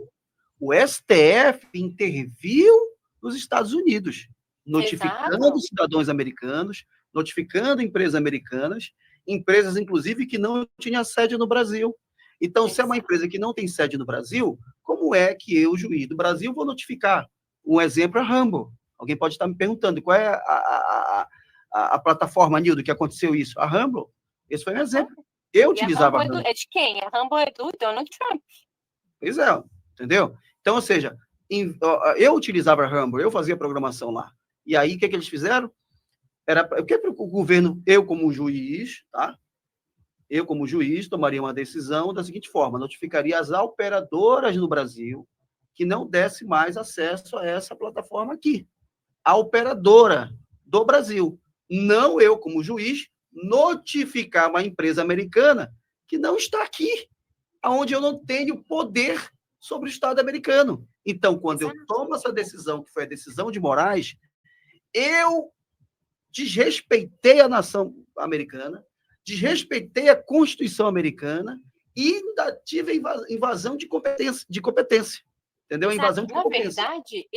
O STF interviu nos Estados Unidos, notificando os cidadãos americanos, notificando empresas americanas, empresas, inclusive, que não tinham sede no Brasil. Então, se é uma empresa que não tem sede no Brasil, como é que eu, juiz do Brasil, vou notificar? Um exemplo é a Rumble. Alguém pode estar me perguntando qual é a plataforma, Nildo, que aconteceu isso. A Rumble, esse foi um exemplo. Eu utilizava a Rumble.
É de quem? A Rumble é do Donald Trump.
Pois é, entendeu? Então, ou seja, eu utilizava a Rumble, eu fazia programação lá. E aí, o que eles fizeram? O que o governo, eu como juiz, tá? Eu como juiz tomaria uma decisão da seguinte forma, notificaria as operadoras no Brasil que não desse mais acesso a essa plataforma aqui. A operadora do Brasil. Não eu, como juiz, notificar uma empresa americana que não está aqui, onde eu não tenho poder sobre o Estado americano. Então, quando eu tomo essa decisão, que foi a decisão de Moraes, eu desrespeitei a nação americana, desrespeitei a Constituição americana e ainda tive invasão de competência. Entendeu? A invasão de competência.
Na verdade,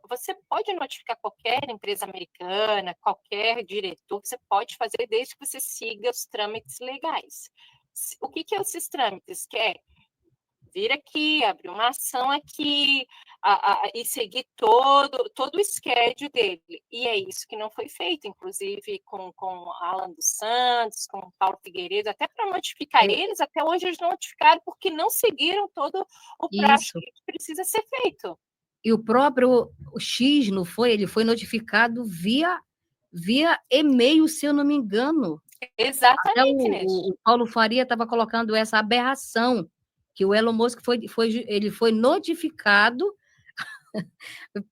você pode notificar qualquer empresa americana, qualquer diretor, você pode fazer desde que você siga os trâmites legais. O que é esses trâmites? Que é vir aqui, abrir uma ação aqui e seguir todo o schedule dele. E é isso que não foi feito, inclusive com Alan dos Santos, com Paulo Figueiredo, até para notificar eles, até hoje eles não notificaram porque não seguiram todo o prazo que precisa ser feito.
E o próprio X, não foi? Ele foi notificado via e-mail, se eu não me engano.
Exatamente,
até o Paulo Faria estava colocando essa aberração, que o Elon Musk ele foi notificado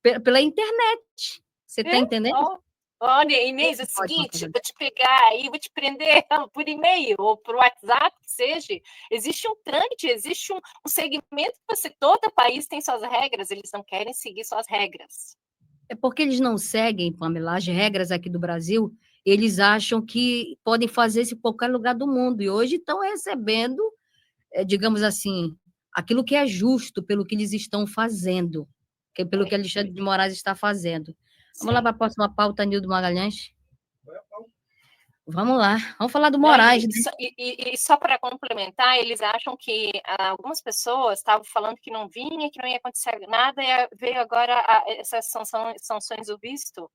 pela internet. Você está entendendo?
Olha, Inês, é o seguinte, vou te pegar aí, vou te prender por e-mail ou por WhatsApp, que seja. Existe um trâmite, existe um segmento que todo país tem suas regras, eles não querem seguir suas regras.
É porque eles não seguem, Pamela, as regras aqui do Brasil, eles acham que podem fazer isso em qualquer lugar do mundo, e hoje estão recebendo, digamos assim, aquilo que é justo pelo que eles estão fazendo, pelo que Alexandre de Moraes está fazendo. Vamos lá para a próxima pauta, Nildo Magalhães. Vamos lá, vamos falar do Moraes.
E só para complementar, eles acham que algumas pessoas estavam falando que não vinha, que não ia acontecer nada, e veio agora essas sanções do visto.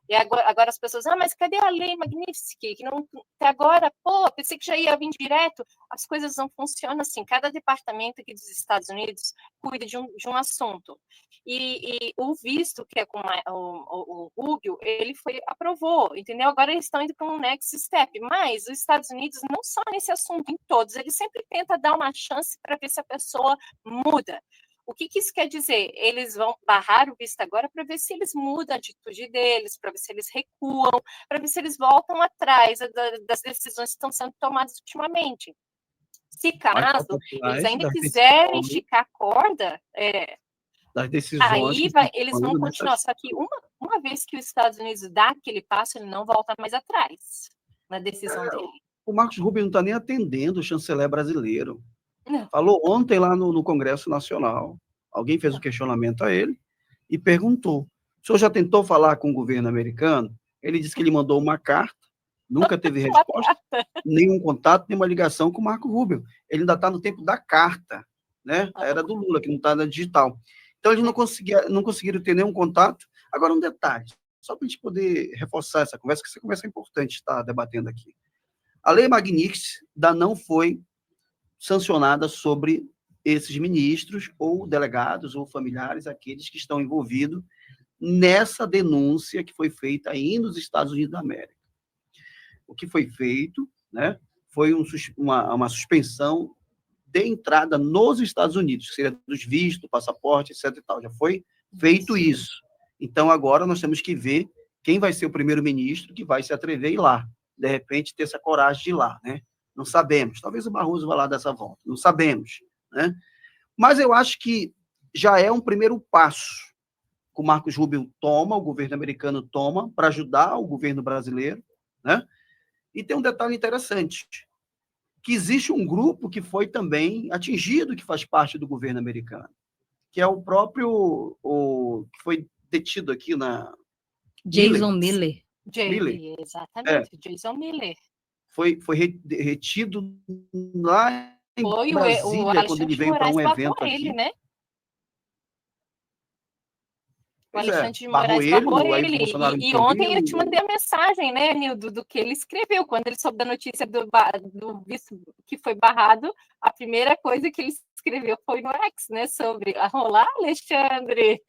E agora as pessoas, mas cadê a lei Magnitsky? Que não, até agora, pensei que já ia vir direto. As coisas não funcionam assim. Cada departamento aqui dos Estados Unidos cuida de um assunto. E o visto, que é com o Rubio, ele aprovou, entendeu? Agora eles estão indo para um next step. Mas os Estados Unidos, não só nesse assunto, em todos, eles sempre tentam dar uma chance para ver se a pessoa muda. O que isso quer dizer? Eles vão barrar o visto agora para ver se eles mudam a atitude deles, para ver se eles recuam, para ver se eles voltam atrás das decisões que estão sendo tomadas ultimamente. Se caso eles ainda quiserem esticar a corda,
das decisões
aí eles vão continuar. Só que uma vez que os Estados Unidos dá aquele passo, ele não volta mais atrás.
na decisão dele.
O Marcos Rubio não está nem atendendo o chanceler brasileiro.
Não.
Falou ontem lá no Congresso Nacional. Alguém fez um questionamento a ele e perguntou: o senhor já tentou falar com o governo americano? Ele disse que ele mandou uma carta, nunca teve resposta, nenhum contato, nenhuma ligação com o Marco Rubio. Ele ainda está no tempo da carta, né? Era do Lula, que não está na digital. Então, eles não conseguiram ter nenhum contato. Agora, um detalhe, só para a gente poder reforçar essa conversa, que essa conversa é importante estar debatendo aqui. A Lei Magnitsky ainda não foi sancionada sobre esses ministros, ou delegados, ou familiares, aqueles que estão envolvidos nessa denúncia que foi feita aí nos Estados Unidos da América. O que foi feito, né, foi uma suspensão de entrada nos Estados Unidos, que seria dos vistos, passaporte, etc. e tal. Já foi feito isso. Então, agora nós temos que ver quem vai ser o primeiro-ministro que vai se atrever a ir lá. De repente, ter essa coragem de ir lá, né? Não sabemos. Talvez o Barroso vá lá dessa volta. Não sabemos, né? Mas eu acho que já é um primeiro passo que o Marcos Rubio toma, o governo americano toma, para ajudar o governo brasileiro, né? E tem um detalhe interessante, que existe um grupo que foi também atingido, que faz parte do governo americano, que é o próprio, que foi detido aqui na...
Jason Miller.
Miller. Exatamente, Jason Miller.
Foi retido lá em
Foi
Brasília, quando ele veio para um evento aqui.
Ele, né? O
Pois
Alexandre de
barrou
Moraes
ele,
barrou
aí o
ele.
Bolsonaro
E ontem
interviu.
eu te mandei a mensagem, né, Nildo, do que ele escreveu. Quando ele soube da notícia do visto que foi barrado, a primeira coisa que ele escreveu foi no X, né, sobre olá, Alexandre.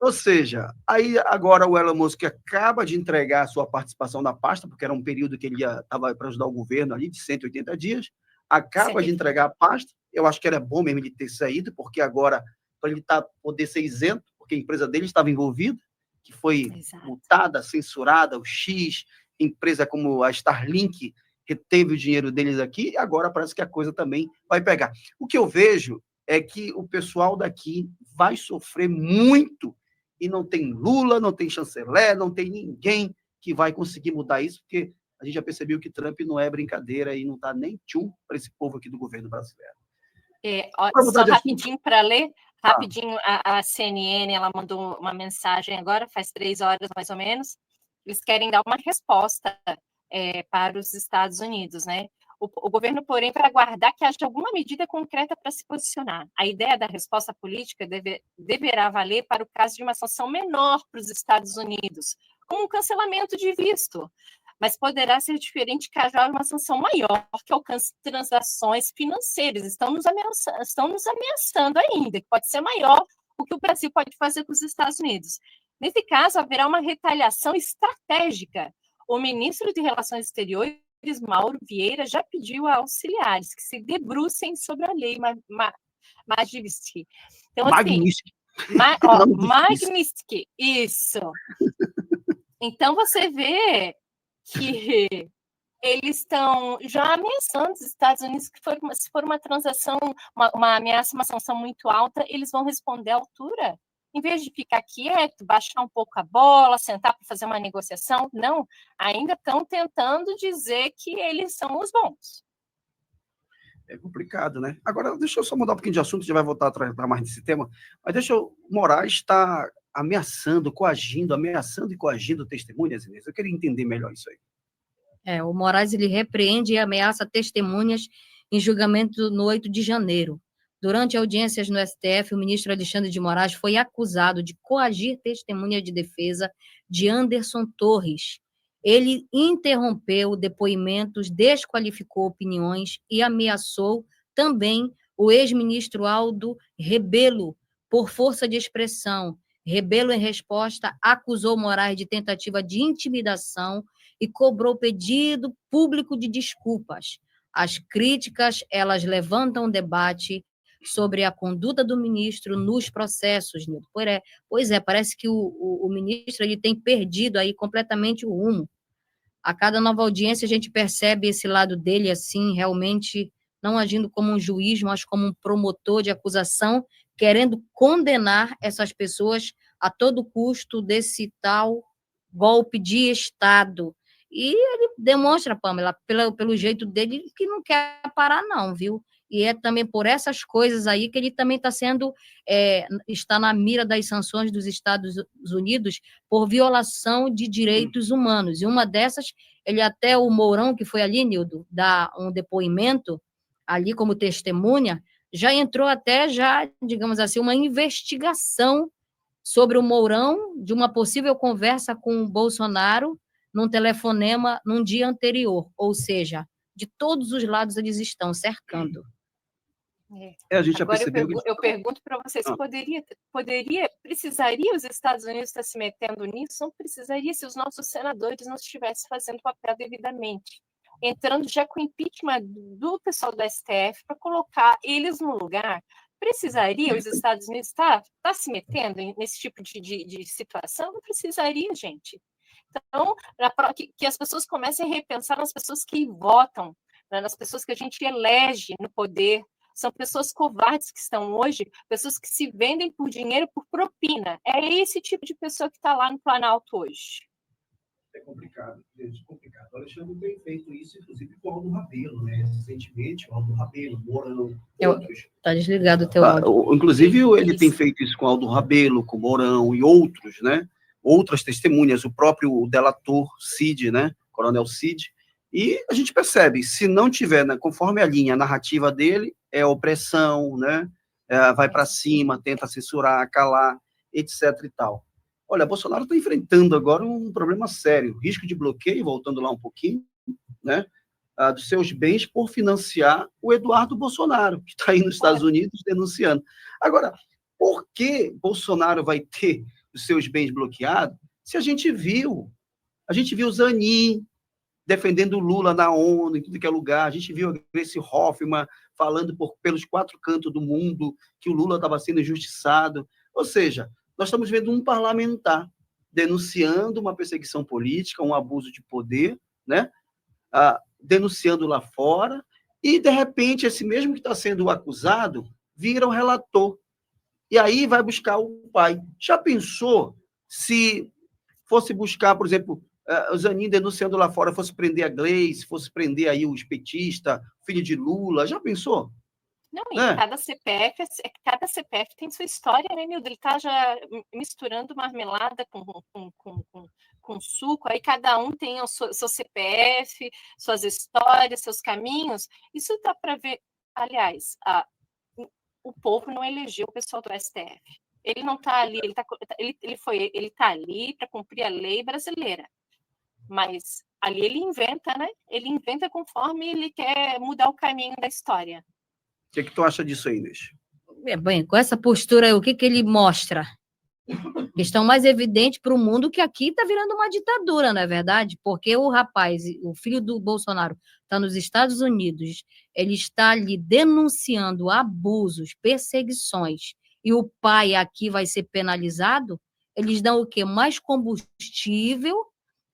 Ou seja, aí agora o Elon Musk acaba de entregar a sua participação na pasta, porque era um período que ele estava para ajudar o governo ali, de 180 dias, acaba de entregar a pasta. Eu acho que era bom mesmo ele ter saído, porque agora, para ele poder ser isento, porque a empresa dele estava envolvida, que foi multada, censurada, o X, empresa como a Starlink reteve o dinheiro deles aqui, e agora parece que a coisa também vai pegar. O que eu vejo é que o pessoal daqui vai sofrer muito, e não tem Lula, não tem chanceler, não tem ninguém que vai conseguir mudar isso, porque a gente já percebeu que Trump não é brincadeira e não está nem tchum para esse povo aqui do governo brasileiro.
Só rapidinho para ler, rapidinho, a CNN, ela mandou uma mensagem agora, faz 3 horas mais ou menos, eles querem dar uma resposta para os Estados Unidos, né? O governo, porém, vai aguardar que haja alguma medida concreta para se posicionar. A ideia da resposta política deverá valer para o caso de uma sanção menor para os Estados Unidos, como um cancelamento de visto, mas poderá ser diferente caso haja uma sanção maior que alcance transações financeiras. Estão nos ameaçando ainda, que pode ser maior o que o Brasil pode fazer com os Estados Unidos. Nesse caso, haverá uma retaliação estratégica. O ministro de Relações Exteriores, Mauro Vieira, já pediu a auxiliares que se debrucem sobre a lei Magnitsky. Então,
Magnitsky.
Magnitsky, isso. Então, você vê que eles estão já ameaçando os Estados Unidos que se for uma transação, uma ameaça, uma sanção muito alta, eles vão responder à altura. Em vez de ficar quieto, baixar um pouco a bola, sentar para fazer uma negociação, não, ainda estão tentando dizer que eles são os bons.
É complicado, né? Agora, deixa eu só mudar um pouquinho de assunto, a gente vai voltar a tratar mais desse tema, mas Moraes está ameaçando e coagindo testemunhas, Inês. Eu queria entender melhor isso aí.
O Moraes, ele repreende e ameaça testemunhas em julgamento no 8 de janeiro. Durante audiências no STF, o ministro Alexandre de Moraes foi acusado de coagir testemunha de defesa de Anderson Torres. Ele interrompeu depoimentos, desqualificou opiniões e ameaçou também o ex-ministro Aldo Rebelo por força de expressão. Rebelo, em resposta, acusou Moraes de tentativa de intimidação e cobrou pedido público de desculpas. As críticas, elas levantam debate sobre a conduta do ministro nos processos, Nildo. Pois é, parece que o ministro ele tem perdido aí completamente o rumo. A cada nova audiência a gente percebe esse lado dele assim, realmente não agindo como um juiz, mas como um promotor de acusação, querendo condenar essas pessoas a todo custo desse tal golpe de Estado. E ele demonstra, Pamela, pelo jeito dele, que não quer parar, não, viu? E é também por essas coisas aí que ele também está na mira das sanções dos Estados Unidos por violação de direitos humanos. E uma dessas, o Mourão, que foi ali, Nildo, dar um depoimento ali como testemunha, já entrou digamos assim, uma investigação sobre o Mourão, de uma possível conversa com o Bolsonaro num telefonema num dia anterior, ou seja, de todos os lados eles estão cercando.
A gente já
Agora
percebeu
eu pergunto para vocês, precisaria os Estados Unidos estar se metendo nisso? Não precisaria se os nossos senadores não estivessem fazendo o papel devidamente, entrando já com o impeachment do pessoal do STF para colocar eles no lugar. Precisaria os Estados Unidos estar se metendo nesse tipo de situação? Não precisaria, gente. Então, que as pessoas comecem a repensar nas pessoas que votam, né, nas pessoas que a gente elege no poder. São pessoas covardes que estão hoje, pessoas que se vendem por dinheiro, por propina. É esse tipo de pessoa que está lá no Planalto hoje.
É complicado, gente, complicado. O Alexandre tem feito isso, inclusive, com o Aldo Rabelo, né? Recentemente, o Aldo Rabelo, Mourão, outros.
Está desligado o teu áudio.
Inclusive, ele tem feito isso com o Aldo Rabelo, com o Mourão e outros, né? Outras testemunhas, o próprio delator Cid, né? Coronel Cid. E a gente percebe, se não tiver, né, conforme a linha narrativa dele, é opressão, né? Vai para cima, tenta censurar, calar, etc. e tal. Olha, Bolsonaro está enfrentando agora um problema sério, risco de bloqueio, voltando lá um pouquinho, né? Dos seus bens por financiar o Eduardo Bolsonaro, que está aí nos Estados Unidos denunciando. Agora, por que Bolsonaro vai ter os seus bens bloqueados se a gente viu o Zanin defendendo o Lula na ONU, em tudo que é lugar, a gente viu a Gleice Hoffmann falando pelos 4 cantos do mundo que o Lula estava sendo injustiçado. Ou seja, nós estamos vendo um parlamentar denunciando uma perseguição política, um abuso de poder, né? Denunciando lá fora, e, de repente, esse mesmo que está sendo acusado vira o relator. E aí vai buscar o pai. Já pensou se fosse buscar, por exemplo, o Zanin denunciando lá fora, fosse prender a Gleice, fosse prender aí os petistas, filho de Lula? Já pensou?
Não, e cada CPF tem sua história, né, Nildo? Ele está já misturando marmelada com suco, aí cada um tem o seu CPF, suas histórias, seus caminhos. Isso dá para ver. Aliás, o povo não elegeu o pessoal do STF. Ele não está ali, ele está ali para cumprir a lei brasileira. Mas ali ele inventa, né? Ele inventa conforme ele quer mudar o caminho da história.
O que tu acha disso aí, Inês?
Bem, com essa postura, o que ele mostra? Questão mais evidente para o mundo que aqui está virando uma ditadura, não é verdade? Porque o rapaz, o filho do Bolsonaro, está nos Estados Unidos, ele está ali denunciando abusos, perseguições, e o pai aqui vai ser penalizado, eles dão o quê? Mais combustível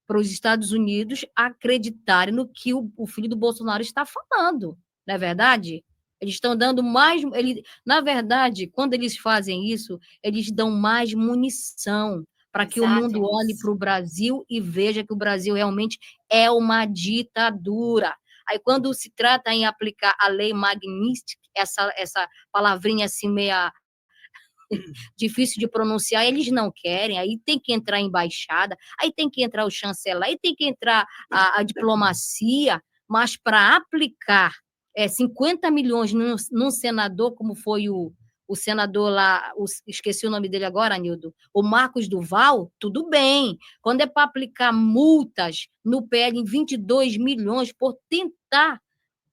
para os Estados Unidos acreditarem no que o filho do Bolsonaro está falando, não é verdade? Eles estão dando mais... na verdade, quando eles fazem isso, eles dão mais munição para que o mundo olhe para o Brasil e veja que o Brasil realmente é uma ditadura. Aí, quando se trata em aplicar a lei Magnitsky, essa palavrinha assim meia difícil de pronunciar, eles não querem, aí tem que entrar a embaixada, aí tem que entrar o chanceler, aí tem que entrar a diplomacia, mas para aplicar 50 milhões num senador, como foi o senador lá, esqueci o nome dele agora, Nildo, o Marcos Duval, tudo bem. Quando é para aplicar multas no PL em 22 milhões por tentar,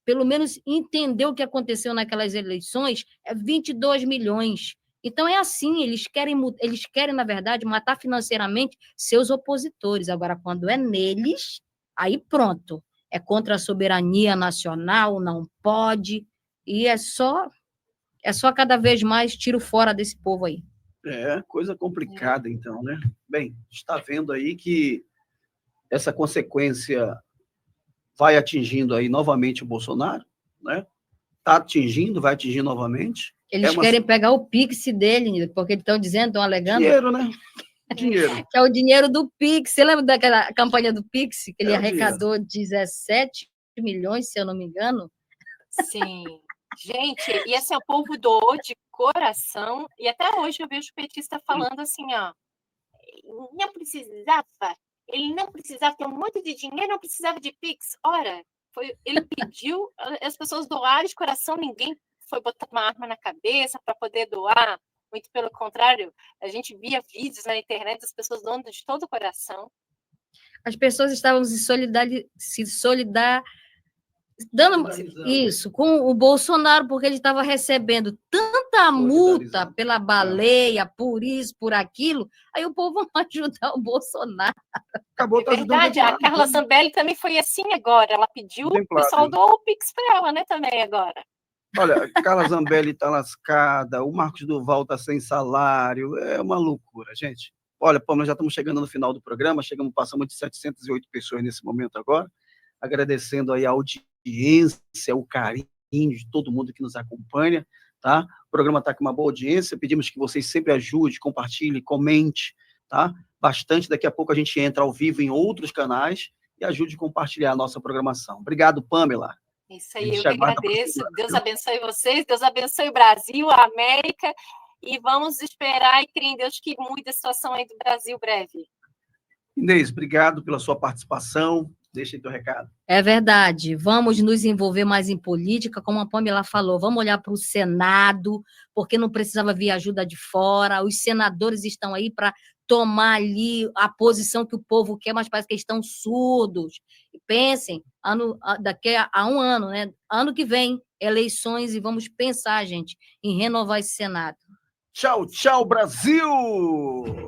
pelo menos, entender o que aconteceu naquelas eleições, é 22 milhões. Então, é assim, eles querem, na verdade, matar financeiramente seus opositores. Agora, quando é neles, aí pronto. É contra a soberania nacional, não pode, e é só cada vez mais tiro fora desse povo aí.
Coisa complicada, então, né? Bem, está vendo aí que essa consequência vai atingindo aí novamente o Bolsonaro, né? Está atingindo, vai atingir novamente.
Eles querem pegar o Pix dele, porque estão dizendo, estão alegando...
Dinheiro, né? Dinheiro.
Que é o dinheiro do Pix. Você lembra daquela campanha do Pix? Que ele arrecadou 17 milhões, se eu não me engano?
Sim. Gente, e assim, o povo doou de coração, e até hoje eu vejo o petista falando assim, ó, ele não precisava ter um monte de dinheiro, não precisava de Pix. Ora, ele pediu, as pessoas doaram de coração, ninguém foi botar uma arma na cabeça para poder doar, muito pelo contrário, a gente via vídeos na internet das pessoas doando de todo o coração.
As pessoas estavam dando isso com o Bolsonaro, porque ele estava recebendo tanta multa pela baleia, por isso, por aquilo, aí o povo vai ajudar o Bolsonaro.
Acabou,
É verdade, a Carla Zambelli também foi assim agora, ela pediu, o pessoal doou o Pix para ela, né, também agora.
Olha, a Carla Zambelli está lascada, o Marcos Duval está sem salário, é uma loucura, gente. Olha, Pâmela, já estamos chegando no final do programa, passamos de 708 pessoas nesse momento agora, agradecendo aí a audiência, o carinho de todo mundo que nos acompanha, tá? O programa está com uma boa audiência, pedimos que vocês sempre ajudem, compartilhem, comente, tá? Bastante, daqui a pouco a gente entra ao vivo em outros canais e ajude a compartilhar a nossa programação. Obrigado, Pâmela.
Isso aí, eu que agradeço. Deus abençoe vocês, Deus abençoe o Brasil, a América, e vamos esperar e crer em Deus que mude a situação aí do Brasil breve.
Inês, obrigado pela sua participação. Deixa aí teu recado.
É verdade. Vamos nos envolver mais em política, como a Pâmela falou. Vamos olhar para o Senado, porque não precisava vir ajuda de fora. Os senadores estão aí para tomar ali a posição que o povo quer, mas parece que eles estão surdos. E pensem, daqui a um ano, né? Ano que vem, eleições, e vamos pensar, gente, em renovar esse Senado.
Tchau, tchau, Brasil!